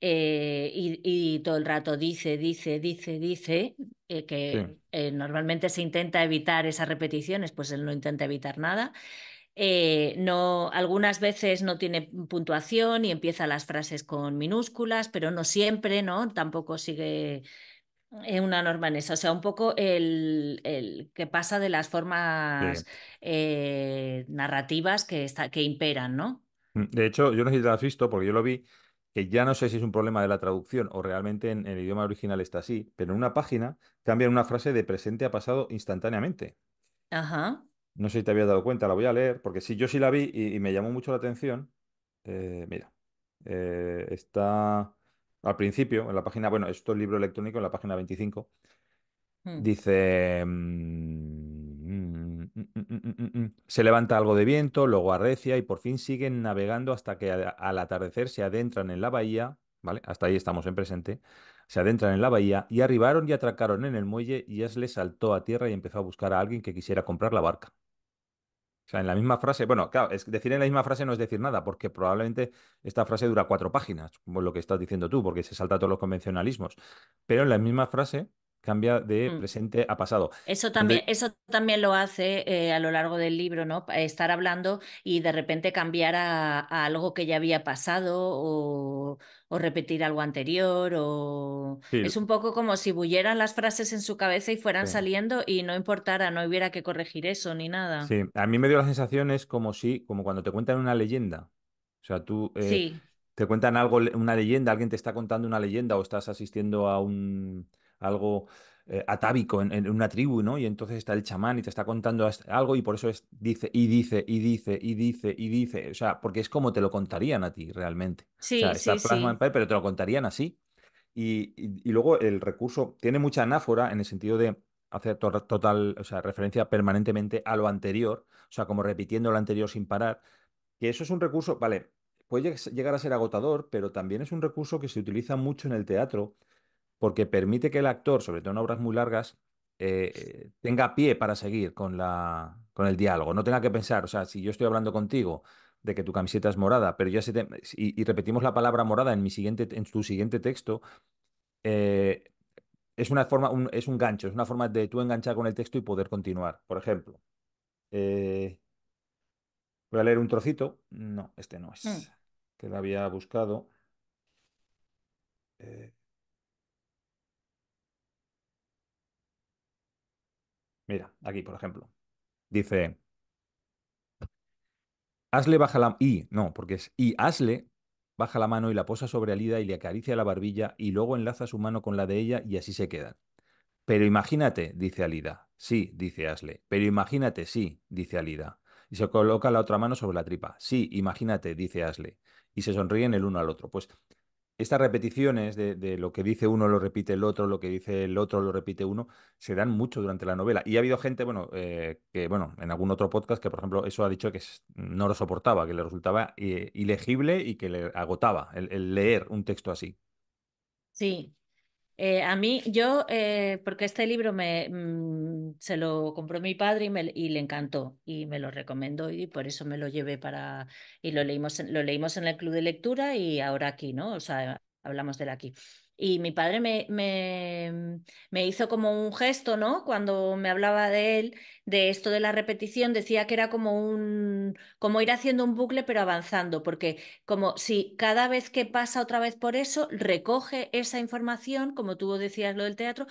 [SPEAKER 1] Y todo el rato dice,
[SPEAKER 2] Sí,
[SPEAKER 1] que normalmente se intenta evitar esas repeticiones, pues él no intenta evitar nada. No, algunas veces no tiene puntuación y empieza las frases con minúsculas, pero no siempre, ¿no? Tampoco sigue una norma en eso. O sea, un poco el que pasa de las
[SPEAKER 2] sí.
[SPEAKER 1] formas narrativas que imperan, ¿no?
[SPEAKER 2] De hecho, yo no sé si te lo has visto, porque yo lo vi, que ya no sé si es un problema de la traducción o realmente en el idioma original está así, pero en una página cambian una frase de presente a pasado instantáneamente.
[SPEAKER 1] Ajá.
[SPEAKER 2] No sé si te habías dado cuenta, la voy a leer, porque sí, yo sí la vi y me llamó mucho la atención. Mira, está al principio, en la página, bueno, esto es libro electrónico, en la página 25.
[SPEAKER 1] Mm.
[SPEAKER 2] Dice, se levanta algo de viento, luego arrecia y por fin siguen navegando hasta que al atardecer se adentran en la bahía, ¿vale? Hasta ahí estamos en presente. Se adentran en la bahía y arribaron y atracaron en el muelle y Asle saltó a tierra y empezó a buscar a alguien que quisiera comprar la barca. O sea, en la misma frase, bueno, claro, es decir en la misma frase no es decir nada, porque probablemente esta frase dura 4 páginas, como lo que estás diciendo tú, porque se salta todos los convencionalismos. Pero en la misma frase cambia de
[SPEAKER 1] Mm.
[SPEAKER 2] presente a pasado. Donde,
[SPEAKER 1] Eso también lo hace a lo largo del libro, ¿no? Estar hablando y de repente cambiar a algo que ya había pasado o repetir algo anterior.
[SPEAKER 2] sí,
[SPEAKER 1] Es un poco como si bullieran las frases en su cabeza y fueran
[SPEAKER 2] sí.
[SPEAKER 1] saliendo y no importara, no hubiera que corregir eso ni nada.
[SPEAKER 2] Sí, a mí me dio la sensación es como si, como cuando te cuentan una leyenda. O sea, tú
[SPEAKER 1] Sí,
[SPEAKER 2] te cuentan algo, una leyenda, alguien te está contando una leyenda o estás asistiendo a algo atávico en una tribu, ¿no? Y entonces está el chamán y te está contando algo y por eso dice y dice y dice y dice y dice. O sea, porque es como te lo contarían a ti realmente. O sea,
[SPEAKER 1] sí, sí,
[SPEAKER 2] está plasma en
[SPEAKER 1] sí.
[SPEAKER 2] papel, pero te lo contarían así. Y luego el recurso tiene mucha anáfora en el sentido de hacer total, o sea, referencia permanentemente a lo anterior, o sea, como repitiendo lo anterior sin parar, que eso es un recurso, vale, puede llegar a ser agotador, pero también es un recurso que se utiliza mucho en el teatro porque permite que el actor, sobre todo en obras muy largas, tenga pie para seguir con el diálogo, no tenga que pensar, o sea, si yo estoy hablando contigo de que tu camiseta es morada, pero y repetimos la palabra morada en tu siguiente texto, eh, es una forma, es un gancho, es una forma de tú enganchar con el texto y poder continuar. Por ejemplo, eh, voy a leer un trocito. No, este no
[SPEAKER 1] Mm,
[SPEAKER 2] es. Que lo había buscado. Eh, Mira, aquí, por ejemplo. Dice, Asle baja la... no, porque es... Y Asle baja la mano y la posa sobre Alida y le acaricia la barbilla y luego enlaza su mano con la de ella y así se quedan. Pero imagínate, dice Alida. Sí, dice Asle. Pero imagínate, sí, dice Alida. Y se coloca la otra mano sobre la tripa. Sí, imagínate, dice Asle. Y se sonríen el uno al otro. Pues estas repeticiones de lo que dice uno lo repite el otro, lo que dice el otro lo repite uno, se dan mucho durante la novela. Y ha habido gente, bueno, bueno, en algún otro podcast que, por ejemplo, eso ha dicho que no lo soportaba, que le resultaba ilegible y que le agotaba el leer un texto así.
[SPEAKER 1] sí. A mí, porque este libro se lo compró mi padre y le encantó y me lo recomendó y por eso me lo llevé y lo leímos en el club de lectura y ahora aquí, ¿no? O sea, hablamos de él aquí. Y mi padre me hizo como un gesto, ¿no? Cuando me hablaba de él, de esto de la repetición, decía que era como ir haciendo un bucle pero avanzando, porque como si cada vez que pasa otra vez por eso, recoge esa información, como tú decías lo del teatro,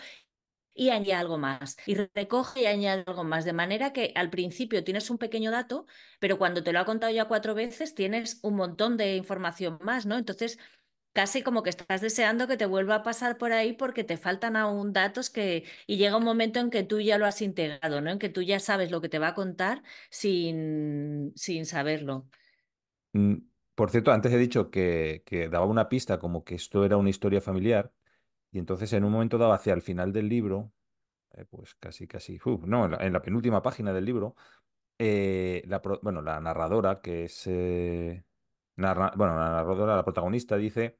[SPEAKER 1] y añade algo más. Y recoge y añade algo más. De manera que al principio tienes un pequeño dato, pero cuando te lo ha contado ya 4 veces, tienes un montón de información más, ¿no? Entonces, casi como que estás deseando que te vuelva a pasar por ahí porque te faltan aún datos y llega un momento en que tú ya lo has integrado, ¿no? En que tú ya sabes lo que te va a contar sin saberlo.
[SPEAKER 2] Mm, Por cierto, antes he dicho que daba una pista como que esto era una historia familiar y entonces en un momento dado hacia el final del libro, pues casi, no, en la penúltima página del libro, bueno, la narradora, que es, bueno, la narradora, la protagonista dice,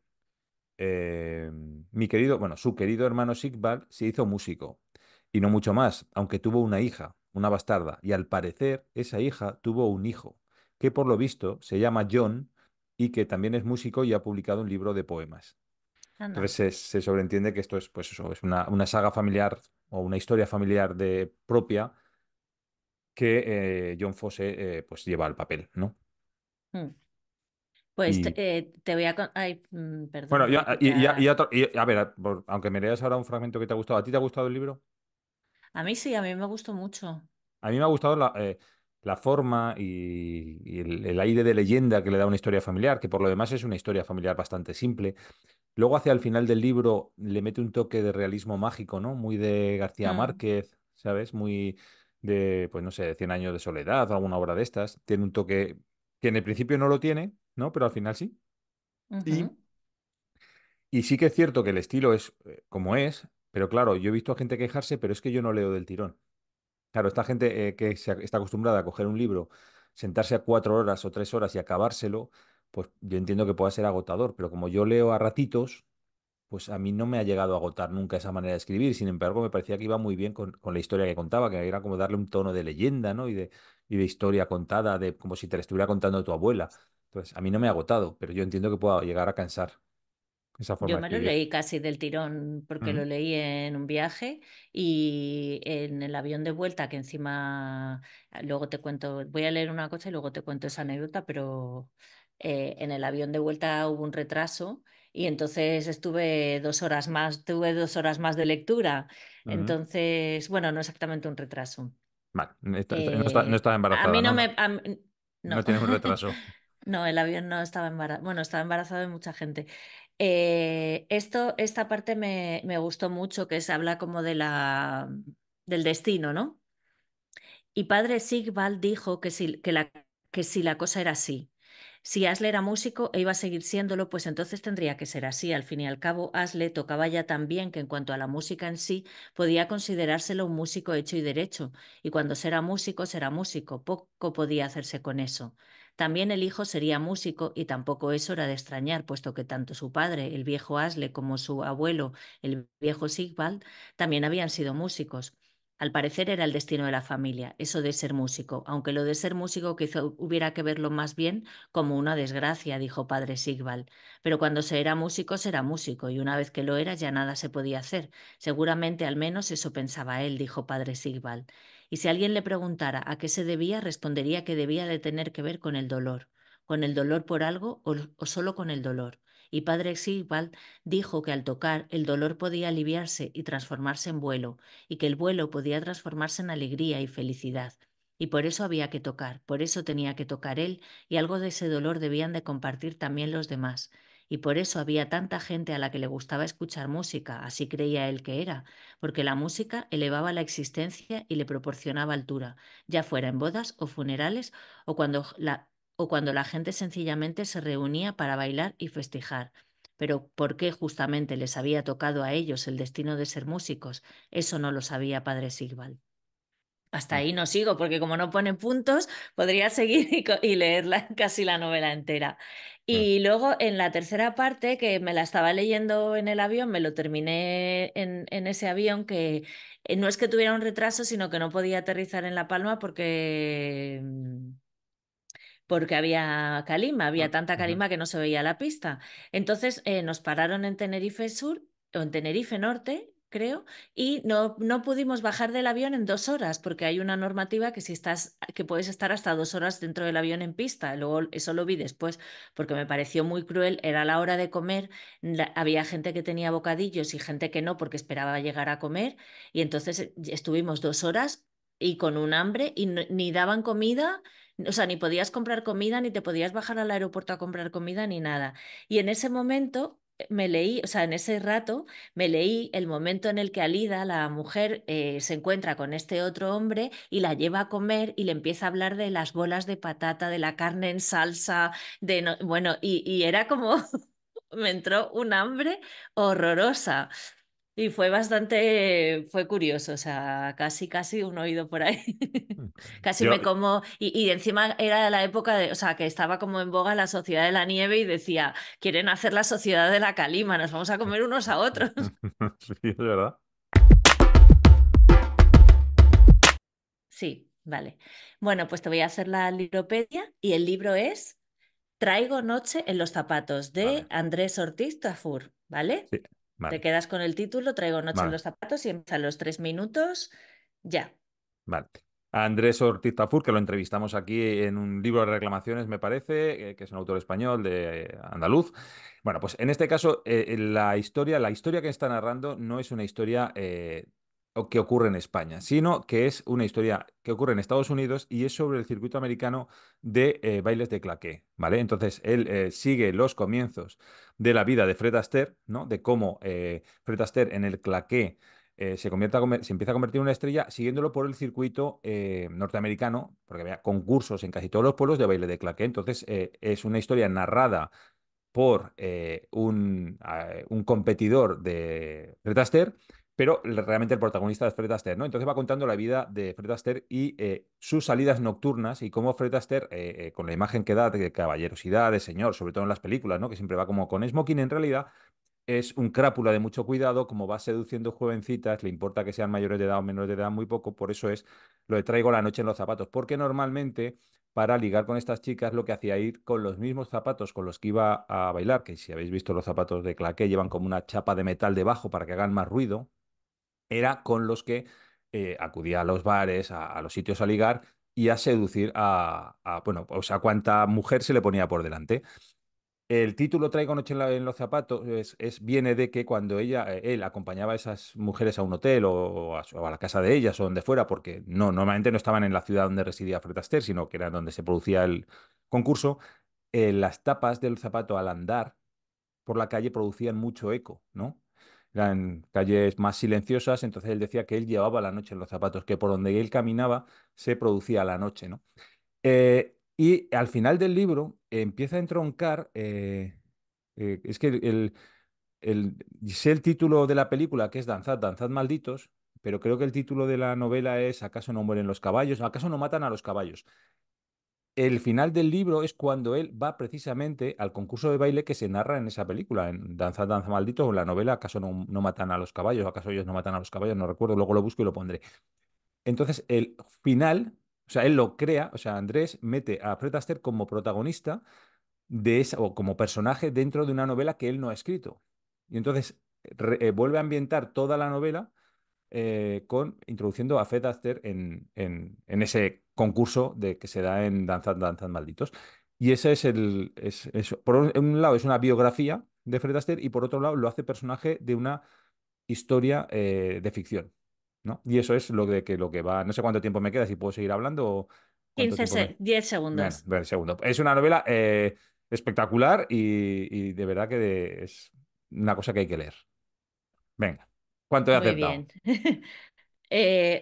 [SPEAKER 2] su querido hermano Sigvald se hizo músico y no mucho más, aunque tuvo una hija, una bastarda, y al parecer esa hija tuvo un hijo, que por lo visto se llama John y que también es músico y ha publicado un libro de poemas. Entonces
[SPEAKER 1] Anda.
[SPEAKER 2] se sobreentiende que esto es, pues eso, es una saga familiar o una historia familiar propia que John Fosse pues lleva al papel, ¿no?
[SPEAKER 1] Mm. Pues
[SPEAKER 2] Y
[SPEAKER 1] te voy a... Ay,
[SPEAKER 2] bueno,
[SPEAKER 1] perdón, que te...
[SPEAKER 2] a ver, aunque me leas ahora un fragmento que te ha gustado, ¿a ti te ha gustado el libro?
[SPEAKER 1] A mí sí, a mí me gustó mucho.
[SPEAKER 2] A mí me ha gustado la forma y el aire de leyenda que le da una historia familiar, que por lo demás es una historia familiar bastante simple. Luego hacia el final del libro le mete un toque de realismo mágico, ¿no? Muy de García
[SPEAKER 1] Mm,
[SPEAKER 2] Márquez, ¿sabes? Muy de, pues no sé, Cien años de soledad o alguna obra de estas. Tiene un toque que en el principio no lo tiene, ¿no? Pero al final sí. Y,
[SPEAKER 1] ujú.
[SPEAKER 2] y sí que es cierto que el estilo es como es, pero claro, yo he visto a gente quejarse, pero es que yo no leo del tirón. Claro, esta gente está acostumbrada a coger un libro, sentarse a 4 horas o 3 horas y acabárselo, pues yo entiendo que pueda ser agotador, pero como yo leo a ratitos, pues a mí no me ha llegado a agotar nunca esa manera de escribir. Sin embargo, me parecía que iba muy bien con la historia que contaba, que era como darle un tono de leyenda, ¿no? Y de historia contada, de como si te la estuviera contando tu abuela. Entonces, a mí no me ha agotado, pero yo entiendo que pueda llegar a cansar esa forma
[SPEAKER 1] Yo
[SPEAKER 2] de
[SPEAKER 1] me lo
[SPEAKER 2] escribir.
[SPEAKER 1] leí casi del tirón porque lo
[SPEAKER 2] Ujú,
[SPEAKER 1] leí en un viaje y en el avión de vuelta, que encima luego te cuento, voy a leer una cosa y luego te cuento esa anécdota, pero en el avión de vuelta hubo un retraso y entonces estuve 2 horas más, tuve 2 horas más de lectura.
[SPEAKER 2] ujú.
[SPEAKER 1] Entonces, bueno, no exactamente un retraso.
[SPEAKER 2] Vale, no está
[SPEAKER 1] A
[SPEAKER 2] embarazada,
[SPEAKER 1] mí no
[SPEAKER 2] ¿no?
[SPEAKER 1] me...
[SPEAKER 2] No, no
[SPEAKER 1] no.
[SPEAKER 2] tienes un retraso.
[SPEAKER 1] No, el avión no estaba embarazado. Bueno, estaba embarazado de mucha gente. Esta parte me gustó mucho, que se habla como del destino, ¿no? Y padre Sigvald dijo que si la cosa era así. Si Asle era músico e iba a seguir siéndolo, pues entonces tendría que ser así. Al fin y al cabo, Asle tocaba ya tan bien que en cuanto a la música en sí, podía considerárselo un músico hecho y derecho. Y cuando será músico, poco podía hacerse con eso. También el hijo sería músico y tampoco eso era de extrañar, puesto que tanto su padre, el viejo Asle, como su abuelo, el viejo Sigvald, también habían sido músicos. Al parecer era el destino de la familia, eso de ser músico, aunque lo de ser músico quizá hubiera que verlo más bien como una desgracia, dijo padre Sigvald. Pero cuando se era músico, será músico, y una vez que lo era ya nada se podía hacer. Seguramente al menos eso pensaba él, dijo padre Sigvald. Y si alguien le preguntara a qué se debía, respondería que debía de tener que ver con el dolor por algo o solo con el dolor. Y padre Sigvald dijo que al tocar el dolor podía aliviarse y transformarse en vuelo y que el vuelo podía transformarse en alegría y felicidad. Y por eso había que tocar, por eso tenía que tocar él, y algo de ese dolor debían de compartir también los demás. Y por eso había tanta gente a la que le gustaba escuchar música, así creía él que era, porque la música elevaba la existencia y le proporcionaba altura, ya fuera en bodas o funerales o cuando la gente sencillamente se reunía para bailar y festejar. Pero ¿por qué justamente les había tocado a ellos el destino de ser músicos? Eso no lo sabía padre Sigvald. Hasta ahí no sigo, porque como no pone puntos, podría seguir y leerla casi la novela entera.
[SPEAKER 2] Mm.
[SPEAKER 1] Y luego en la tercera parte, que me la estaba leyendo en el avión, me lo terminé en ese avión, que no es que tuviera un retraso, sino que no podía aterrizar en La Palma porque había calima, había tanta
[SPEAKER 2] Ujú.
[SPEAKER 1] calima que no se veía la pista. Entonces nos pararon en Tenerife Sur o en Tenerife Norte, creo, y no pudimos bajar del avión en 2 horas, porque hay una normativa que puedes estar hasta 2 horas dentro del avión en pista. Luego eso lo vi después, porque me pareció muy cruel. Era la hora de comer, había gente que tenía bocadillos y gente que no, porque esperaba llegar a comer, y entonces estuvimos 2 horas. Y con un hambre, y ni daban comida, o sea, ni podías comprar comida, ni te podías bajar al aeropuerto a comprar comida, ni nada. Y en ese momento me leí, o sea, en ese rato me leí el momento en el que Alida, la mujer, se encuentra con este otro hombre y la lleva a comer y le empieza a hablar de las bolas de patata, de la carne en salsa, bueno, y era como, me entró un hambre horrorosa. Y fue bastante, fue curioso, o sea, casi, casi un oído por ahí. Casi
[SPEAKER 2] Yo,
[SPEAKER 1] me como, y encima era la época de, o sea, que estaba como en boga la sociedad de la nieve y decía, quieren hacer la sociedad de la calima, nos vamos a comer unos a otros.
[SPEAKER 2] sí, es verdad.
[SPEAKER 1] Sí, vale. Bueno, pues te voy a hacer la libropedia y el libro es Traigo noche en los zapatos de
[SPEAKER 2] Vale,
[SPEAKER 1] Andrés Ortiz Tafur, ¿vale?
[SPEAKER 2] sí,
[SPEAKER 1] Te
[SPEAKER 2] vale,
[SPEAKER 1] quedas con el título, Traigo noche en
[SPEAKER 2] vale.
[SPEAKER 1] los zapatos y empiezan los 3 minutos, ya.
[SPEAKER 2] Vale. A Andrés Ortiz Tafur, que lo entrevistamos aquí en un libro de reclamaciones, me parece, que es un autor español de andaluz. Bueno, pues en este caso, la historia que está narrando no es una historia que ocurre en España, sino que es una historia que ocurre en Estados Unidos y es sobre el circuito americano de bailes de claqué, ¿vale? Entonces, él sigue los comienzos de la vida de Fred Astaire, ¿no? De cómo Fred Astaire en el claqué se empieza a convertir en una estrella siguiéndolo por el circuito norteamericano, porque había concursos en casi todos los pueblos de baile de claqué. Entonces, es una historia narrada por un competidor de Fred Astaire, pero realmente el protagonista es Fred Astaire, ¿no? Entonces va contando la vida de Fred Astaire y sus salidas nocturnas y cómo Fred Astaire, con la imagen que da de caballerosidad, de señor, sobre todo en las películas, ¿no? Que siempre va como con smoking, en realidad es un crápula de mucho cuidado, como va seduciendo jovencitas, le importa que sean mayores de edad o menores de edad muy poco, por eso es lo de traigo la noche en los zapatos, porque normalmente para ligar con estas chicas lo que hacía ir con los mismos zapatos con los que iba a bailar, que si habéis visto los zapatos de claqué llevan como una chapa de metal debajo para que hagan más ruido, era con los que acudía a los bares, a los sitios a ligar y a seducir bueno, o sea, cuánta mujer se le ponía por delante. El título Traigo noche en los zapatos viene de que cuando él acompañaba a esas mujeres a un hotel o a la casa de ellas o donde fuera, porque normalmente no estaban en la ciudad donde residía Fred Astaire, sino que era donde se producía el concurso, las tapas del zapato al andar por la calle producían mucho eco, ¿no? Eran calles más silenciosas, entonces él decía que él llevaba la noche en los zapatos, que por donde él caminaba se producía la noche, ¿no? Y al final del libro empieza a entroncar, es que sé el título de la película, que es Danzad, Danzad malditos, pero creo que el título de la novela es ¿Acaso no mueren los caballos? ¿Acaso no matan a los caballos? El final del libro es cuando él va precisamente al concurso de baile que se narra en esa película, en Danzad, Danzad malditos, o en la novela ¿Acaso no matan a los caballos? ¿Acaso ellos no matan a los caballos? No recuerdo, luego lo busco y lo pondré. Entonces, el final, o sea, él lo crea, o sea, Andrés mete a Fred Astaire como protagonista o como personaje dentro de una novela que él no ha escrito. Y entonces vuelve a ambientar toda la novela introduciendo a Fred Astaire en ese concurso que se da en Danzad, Danzad Malditos. Y ese por un lado es una biografía de Fred Astaire y por otro lado lo hace personaje de una historia de ficción, ¿no? Y eso es lo que va. No sé cuánto tiempo me queda, si puedo seguir hablando o cuánto
[SPEAKER 1] 15
[SPEAKER 2] tiempo me.
[SPEAKER 1] 10 segundos.
[SPEAKER 2] Bueno, ver, segundo. Es una novela espectacular y de verdad que es una cosa que hay que leer. Venga, ¿cuánto he
[SPEAKER 1] Muy
[SPEAKER 2] acertado?
[SPEAKER 1] bien.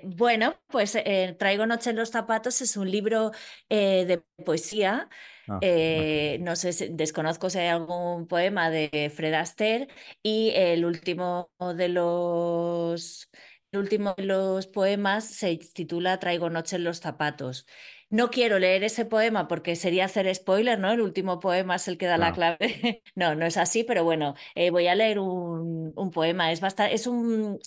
[SPEAKER 1] Bueno, pues Traigo Noche en los zapatos es un libro de poesía.
[SPEAKER 2] Ah, bueno.
[SPEAKER 1] No sé, desconozco si hay algún poema de Fred Astaire y el último de los poemas se titula Traigo Noche en los zapatos. No quiero leer ese poema porque sería hacer spoiler, ¿no? El último poema es el que da la
[SPEAKER 2] Claro.
[SPEAKER 1] clave. No, no es así, pero bueno, voy a leer un poema. Es un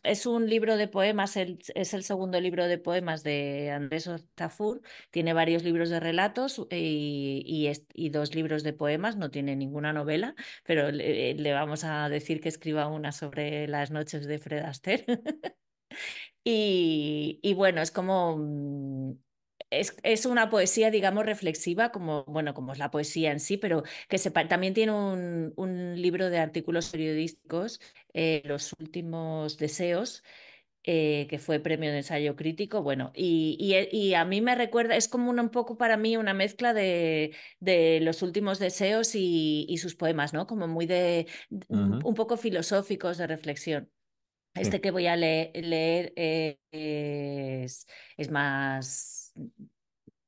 [SPEAKER 1] libro de poemas, es el segundo libro de poemas de Andrés Tafur. Tiene varios libros de relatos y 2 libros de poemas, no tiene ninguna novela, pero le vamos a decir que escriba una sobre las noches de Fred Astaire. Y bueno, es como es una poesía, digamos, reflexiva, como, bueno, como es la poesía en sí, pero que también tiene un libro de artículos periodísticos, Los últimos deseos, que fue premio de ensayo crítico. Bueno, y a mí me recuerda, es como un poco para mí una mezcla de Los últimos deseos y sus poemas, ¿no? Como muy
[SPEAKER 2] Ujú.
[SPEAKER 1] un poco filosóficos de reflexión.
[SPEAKER 2] Sí,
[SPEAKER 1] Este que voy a leer es más,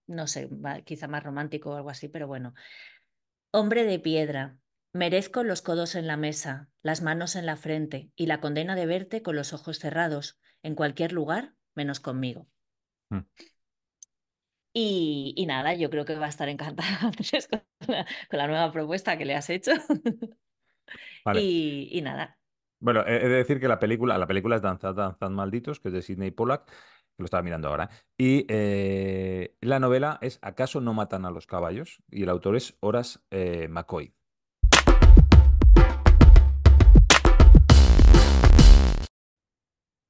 [SPEAKER 1] no sé, quizá más romántico o algo así, pero bueno. Hombre de piedra, merezco los codos en la mesa, las manos en la frente y la condena de verte con los ojos cerrados, en cualquier lugar, menos conmigo.
[SPEAKER 2] mm,
[SPEAKER 1] Y nada, yo creo que va a estar encantada Andrés con la nueva propuesta que le has hecho.
[SPEAKER 2] vale.
[SPEAKER 1] Y nada.
[SPEAKER 2] Bueno, he de decir que la película es Danzad, Danzad Malditos, que es de Sidney Pollack, que lo estaba mirando ahora. Y la novela es ¿Acaso no matan a los caballos? Y el autor es Horace McCoy.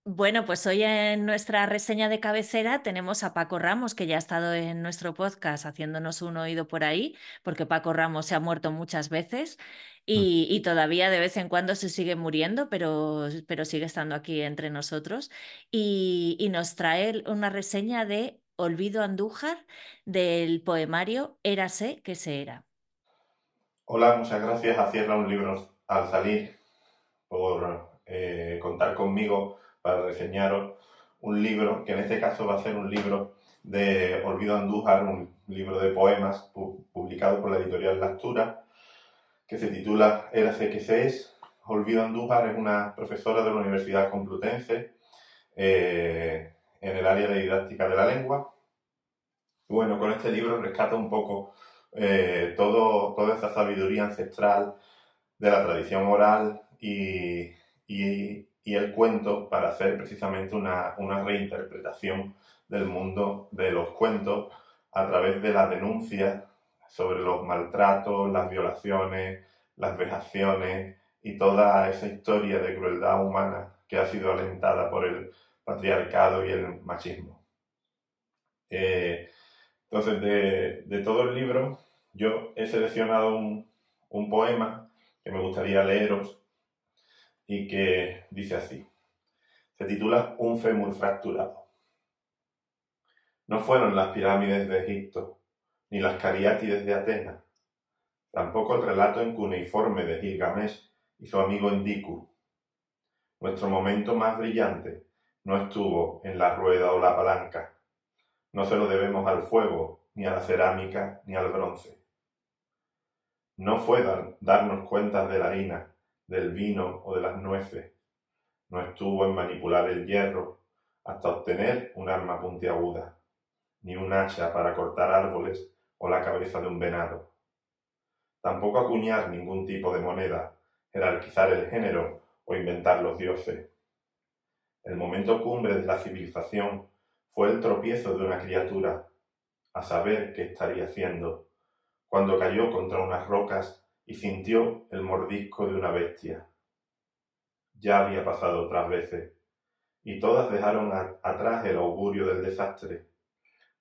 [SPEAKER 1] Bueno, pues hoy en nuestra reseña de cabecera tenemos a Paco Ramos, que ya ha estado en nuestro podcast haciéndonos un oído por ahí, porque Paco Ramos se ha muerto muchas veces
[SPEAKER 2] Mm.
[SPEAKER 1] y todavía de vez en cuando se sigue muriendo, pero sigue estando aquí entre nosotros. Y nos trae una reseña de Olvido Andújar del poemario Érase que se era.
[SPEAKER 3] Hola, muchas gracias a Cierra un libro al salir por contar conmigo para reseñaros un libro, que en este caso va a ser un libro de Olvido Andújar, un libro de poemas publicado por la editorial Lectura, que se titula Érase que se es. Olvido Andújar es una profesora de la Universidad Complutense en el área de didáctica de la lengua. Y bueno, con este libro rescata un poco toda esa sabiduría ancestral de la tradición oral y el cuento para hacer precisamente una reinterpretación del mundo de los cuentos a través de las denuncias sobre los maltratos, las violaciones, las vejaciones y toda esa historia de crueldad humana que ha sido alentada por el patriarcado y el machismo. Eh, entonces, de todo el libro, yo he seleccionado un poema que me gustaría leeros y que dice así. Se titula Un fémur fracturado. No fueron las pirámides de Egipto, ni las cariátides de Atenas, tampoco el relato en cuneiforme de Gilgamesh y su amigo Endicu. Nuestro momento más brillante no estuvo en la rueda o la palanca. No se lo debemos al fuego, ni a la cerámica, ni al bronce. No fue darnos cuentas de la harina, del vino o de las nueces. No estuvo en manipular el hierro hasta obtener un arma puntiaguda, ni un hacha para cortar árboles o la cabeza de un venado. Tampoco acuñar ningún tipo de moneda, jerarquizar el género o inventar los dioses. El momento cumbre de la civilización fue el tropiezo de una criatura, a saber qué estaría haciendo, cuando cayó contra unas rocas y sintió el mordisco de una bestia. Ya había pasado otras veces, y todas dejaron atrás el augurio del desastre.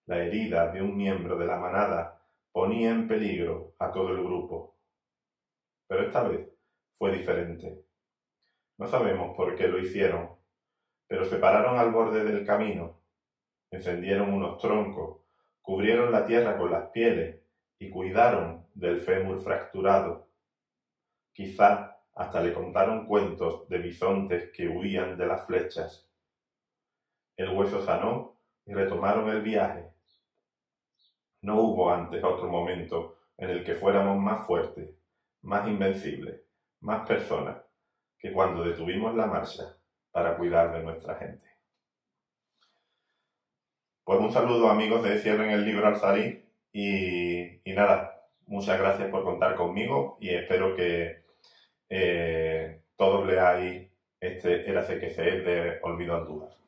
[SPEAKER 3] La herida de un miembro de la manada ponía en peligro a todo el grupo. Pero esta vez fue diferente. No sabemos por qué lo hicieron, pero se pararon al borde del camino, encendieron unos troncos, cubrieron la tierra con las pieles y cuidaron del fémur fracturado. Quizá hasta le contaron cuentos de bisontes que huían de las flechas. El hueso sanó y retomaron el viaje. No hubo antes otro momento en el que fuéramos más fuertes, más invencibles, más personas, que cuando detuvimos la marcha para cuidar de nuestra gente. Pues un saludo, amigos de Cierren el libro al salir y nada, muchas gracias por contar conmigo y espero que todos leáis este Érase que se es de Olvido Andújar.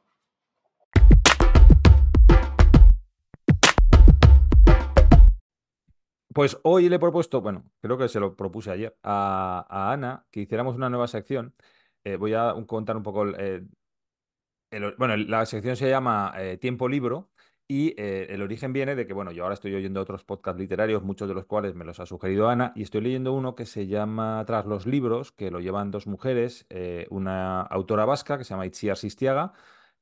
[SPEAKER 2] Pues hoy le he propuesto, bueno, creo que se lo propuse ayer a Ana, que hiciéramos una nueva sección. Voy a contar un poco bueno, la sección se llama Tiempo Libro y el origen viene de que, bueno, yo ahora estoy oyendo otros podcasts literarios, muchos de los cuales me los ha sugerido Ana, y estoy leyendo uno que se llama Tras los libros, que lo llevan dos mujeres, una autora vasca que se llama Itziar Sistiaga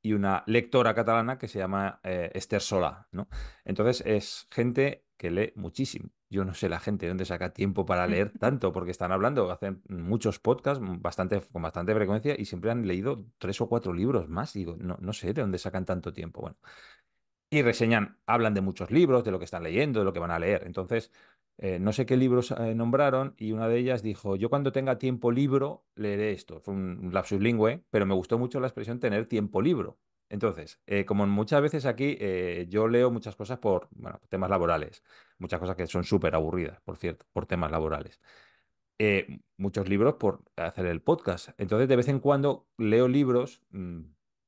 [SPEAKER 2] y una lectora catalana que se llama Esther Solà, ¿no? Entonces es gente que lee muchísimo. Yo no sé la gente de dónde saca tiempo para leer tanto, porque están hablando, hacen muchos podcasts con bastante frecuencia y siempre han leído 3 o 4 libros más. Y digo, no, no sé de dónde sacan tanto tiempo. Bueno, y reseñan, hablan de muchos libros, de lo que están leyendo, de lo que van a leer. Entonces, no sé qué libros nombraron y una de ellas dijo, yo cuando tenga tiempo libro leeré esto. Fue un lapsus lingüe, pero me gustó mucho la expresión tener tiempo libro. Entonces, como muchas veces aquí, yo leo muchas cosas por, bueno, temas laborales, muchas cosas que son súper aburridas, por cierto, por temas laborales, muchos libros por hacer el podcast. Entonces, de vez en cuando leo libros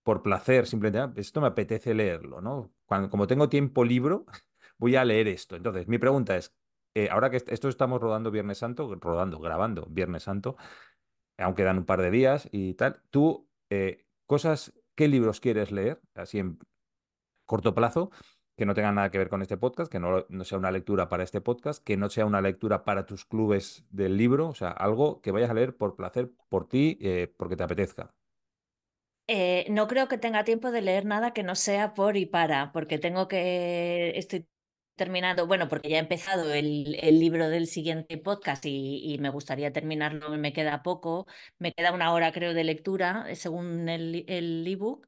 [SPEAKER 2] por placer, simplemente, esto me apetece leerlo, ¿no? Como tengo tiempo libro, voy a leer esto. Entonces, mi pregunta es, ahora que esto estamos rodando Viernes Santo, grabando Viernes Santo, aún quedan un par de días y tal, tú, ¿qué libros quieres leer? Así en corto plazo, que no tenga nada que ver con este podcast, que no sea una lectura para este podcast, que no sea una lectura para tus clubes del libro, o sea, algo que vayas a leer por placer, por ti, porque te apetezca.
[SPEAKER 1] No creo que tenga tiempo de leer nada que no sea por y para, porque estoy terminando, bueno, porque ya he empezado el libro del siguiente podcast y me gustaría terminarlo, me queda poco, me queda una hora creo de lectura, según el ebook.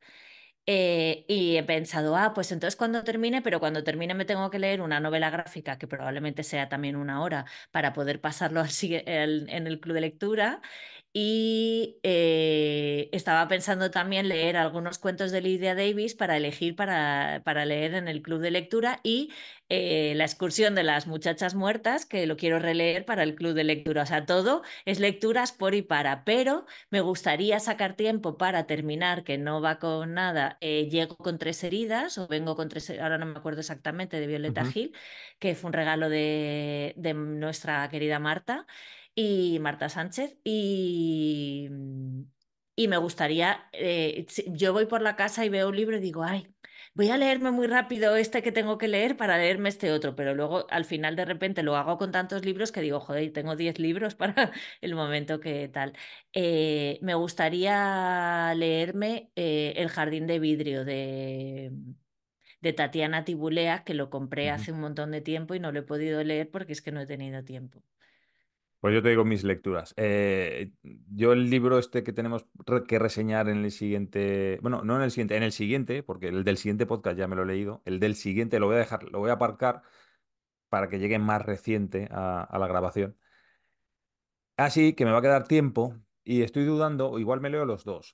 [SPEAKER 1] Y he pensado, pues entonces cuando termine, pero cuando termine me tengo que leer una novela gráfica que probablemente sea también una hora para poder pasarlo en el club de lectura. Y estaba pensando también leer algunos cuentos de Lydia Davis para elegir para leer en el club de lectura y La excursión de las muchachas muertas, que lo quiero releer para el club de lectura. O sea, todo es lecturas por y para, pero me gustaría sacar tiempo para terminar, que no va con nada. Llego con 3 heridas o vengo con ahora no me acuerdo exactamente, de Violeta
[SPEAKER 2] Ujú.
[SPEAKER 1] Gil, que fue un regalo de nuestra querida Marta y Marta Sánchez. Y me gustaría, si yo voy por la casa y veo un libro y digo, ay, voy a leerme muy rápido este que tengo que leer para leerme este otro, pero luego al final de repente lo hago con tantos libros que digo, joder, tengo 10 libros para el momento que tal. Me gustaría leerme El jardín de vidrio de Tatiana Tibulea, que lo compré
[SPEAKER 2] Ujú.
[SPEAKER 1] hace un montón de tiempo y no lo he podido leer porque es que no he tenido tiempo.
[SPEAKER 2] Pues yo te digo mis lecturas. Yo el libro este que tenemos que reseñar en el siguiente, bueno, no en el siguiente, porque el del siguiente podcast ya me lo he leído. El del siguiente lo voy a dejar, lo voy a aparcar para que llegue más reciente a la grabación. Así que me va a quedar tiempo y estoy dudando, o igual me leo los dos.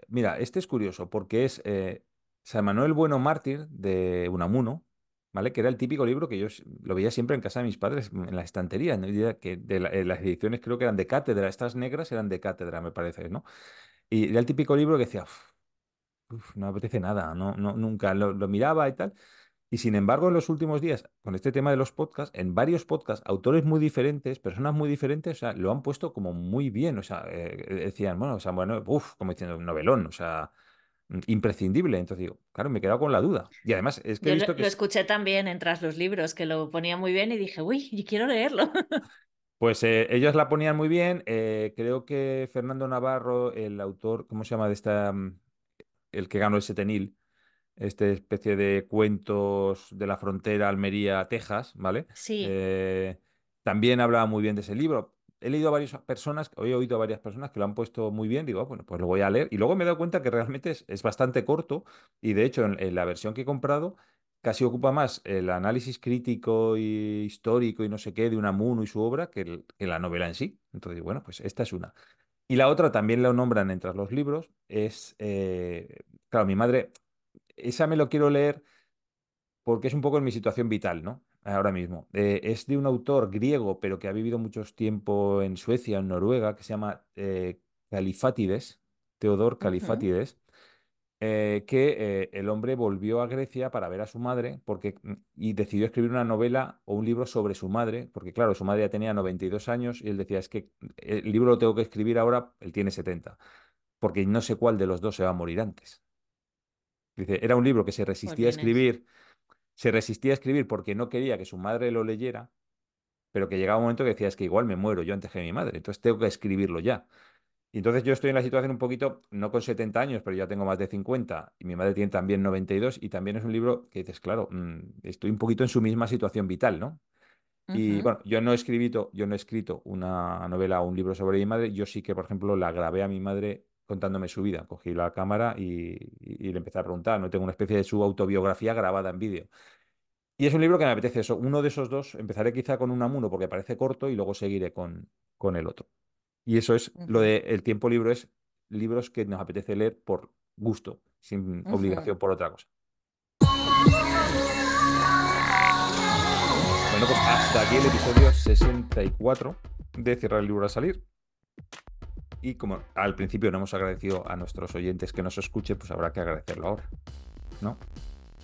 [SPEAKER 2] Mira, este es curioso porque es San Manuel Bueno Mártir de Unamuno, ¿vale? Que era el típico libro que lo veía siempre en casa de mis padres, en la estantería, ¿no? Y que las ediciones creo que eran de cátedra, estas negras eran de cátedra, me parece, ¿no? Y era el típico libro que decía, no me apetece nada, no, no, nunca lo miraba y tal. Y sin embargo, en los últimos días, con este tema de los podcasts, en varios podcasts, autores muy diferentes, personas muy diferentes, o sea, lo han puesto como muy bien. O sea, decían, bueno, o sea, bueno, como diciendo un novelón, o sea, imprescindible. Entonces digo, claro, me he quedado con la duda. Y además es que he
[SPEAKER 1] Yo
[SPEAKER 2] visto que
[SPEAKER 1] lo escuché también en Tras los libros, que lo ponía muy bien y dije, uy, yo quiero leerlo.
[SPEAKER 2] pues ellos la ponían muy bien. Creo que Fernando Navarro, el autor, ¿cómo se llama? De esta, el que ganó el Setenil, esta especie de cuentos de la frontera Almería-Texas, ¿vale?
[SPEAKER 1] Sí,
[SPEAKER 2] Eh, También hablaba muy bien de ese libro. He leído a varias personas, he oído a varias personas que lo han puesto muy bien. Digo, bueno, pues lo voy a leer. Y luego me he dado cuenta que realmente es bastante corto. Y de hecho, en la versión que he comprado, casi ocupa más el análisis crítico y histórico y no sé qué de Unamuno y su obra que la novela en sí. Entonces, bueno, pues esta es una. Y la otra también lo nombran entre los libros. Claro, mi madre. Esa me lo quiero leer porque es un poco en mi situación vital, ¿no? Ahora mismo. Es de un autor griego, pero que ha vivido mucho tiempo en Suecia, en Noruega, que se llama Califátides, Teodor
[SPEAKER 1] ujú,
[SPEAKER 2] Califátides, que el hombre volvió a Grecia para ver a su madre y decidió escribir una novela o un libro sobre su madre, porque claro, su madre ya tenía 92 años y él decía, es que el libro lo tengo que escribir ahora, él tiene 70, porque no sé cuál de los dos se va a morir antes. Dice, era un libro que
[SPEAKER 1] jolines.
[SPEAKER 2] se resistía a escribir porque no quería que su madre lo leyera, pero que llegaba un momento que decía, es que igual me muero yo antes que mi madre, entonces tengo que escribirlo ya. Y entonces yo estoy en la situación un poquito, no con 70 años, pero ya tengo más de 50 y mi madre tiene también 92 y también es un libro que dices, claro, estoy un poquito en su misma situación vital, ¿no? Y
[SPEAKER 1] Ujú,
[SPEAKER 2] bueno, yo no he escrito una novela o un libro sobre mi madre, yo sí que, por ejemplo, la grabé a mi madre contándome su vida. Cogí la cámara y le empecé a preguntar, ¿no? Tengo una especie de su autobiografía grabada en vídeo. Y es un libro que me apetece eso. Uno de esos dos, empezaré quizá con Unamuno porque parece corto y luego seguiré con el otro. Y eso es lo
[SPEAKER 1] ujú,
[SPEAKER 2] de el tiempo libre, es libros que nos apetece leer por gusto, sin
[SPEAKER 1] ujú.
[SPEAKER 2] obligación por otra cosa. Bueno, pues hasta aquí el episodio 64 de Cierrar el libro a salir. Y como al principio no hemos agradecido a nuestros oyentes que nos escuchen, pues habrá que agradecerlo ahora, ¿no?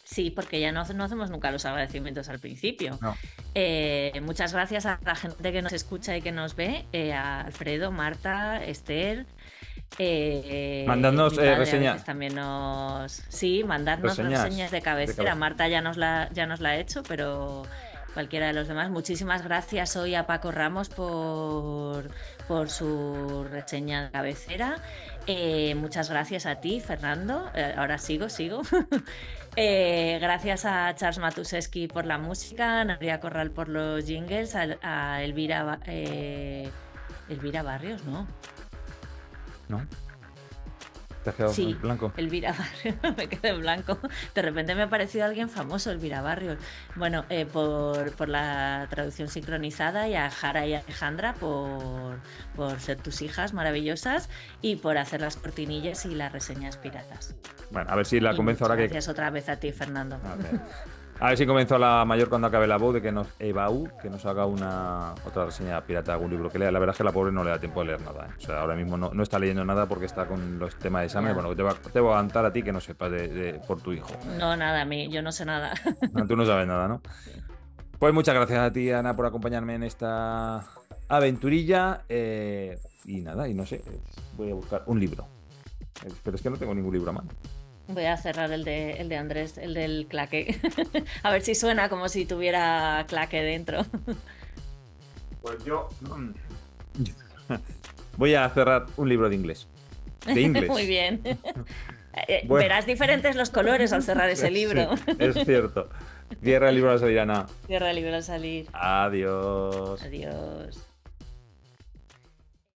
[SPEAKER 1] Sí, porque ya no hacemos nunca los agradecimientos al principio.
[SPEAKER 2] No.
[SPEAKER 1] Muchas gracias a la gente que nos escucha y que nos ve, a Alfredo, Marta, Esther.
[SPEAKER 2] Mandadnos
[SPEAKER 1] Mi padre a veces
[SPEAKER 2] reseñas
[SPEAKER 1] también Sí, mandarnos reseñas de
[SPEAKER 2] de
[SPEAKER 1] cabecera.
[SPEAKER 2] cabeza.
[SPEAKER 1] Marta ya nos la ha hecho, pero cualquiera de los demás. Muchísimas gracias hoy a Paco Ramos por su reseña de cabecera. Muchas gracias a ti, Fernando. Ahora sigo. Gracias a Charles Matuszewski por la música, a Nuria Corral por los jingles, a Elvira, Elvira Barrios, ¿no?
[SPEAKER 2] ¿No? ¿Te has quedado en
[SPEAKER 1] Sí,
[SPEAKER 2] blanco?
[SPEAKER 1] Elvira Barrios, me quedé en blanco. De repente me ha parecido alguien famoso, Elvira Barrios. Bueno, por la traducción sincronizada, y a Jara y a Alejandra por ser tus hijas maravillosas y por hacer las cortinillas y las reseñas piratas.
[SPEAKER 2] Bueno, a ver si la
[SPEAKER 1] Y
[SPEAKER 2] convenzo
[SPEAKER 1] muchas
[SPEAKER 2] ahora que...
[SPEAKER 1] gracias otra vez a ti, Fernando.
[SPEAKER 2] A ver, a ver si convenzo a la mayor cuando acabe la BOU de que nos... EBAU, que nos haga otra reseña pirata de algún libro que lea. La verdad es que la pobre no le da tiempo de leer nada, ¿eh? O sea, ahora mismo no está leyendo nada porque está con los temas de examen.
[SPEAKER 1] Ya.
[SPEAKER 2] Bueno, te voy a aguantar a ti que no sepas por tu hijo.
[SPEAKER 1] No, nada, a mí, yo no sé nada.
[SPEAKER 2] No, tú no sabes nada, ¿no? Pues muchas gracias a ti, Ana, por acompañarme en esta aventurilla. Y nada, y no sé, voy a buscar un libro. Pero es que no tengo ningún libro a mano.
[SPEAKER 1] Voy a cerrar el de Andrés, el del claque. A ver si suena como si tuviera claque dentro.
[SPEAKER 2] Pues yo voy a cerrar un libro de inglés. De
[SPEAKER 1] Muy
[SPEAKER 2] inglés.
[SPEAKER 1] bien.
[SPEAKER 2] Bueno,
[SPEAKER 1] Verás diferentes los colores al cerrar ese
[SPEAKER 2] sí,
[SPEAKER 1] libro.
[SPEAKER 2] es cierto. Cierra el libro a la salida, Ana.
[SPEAKER 1] Cierra el libro al salir.
[SPEAKER 2] Adiós.
[SPEAKER 1] Adiós.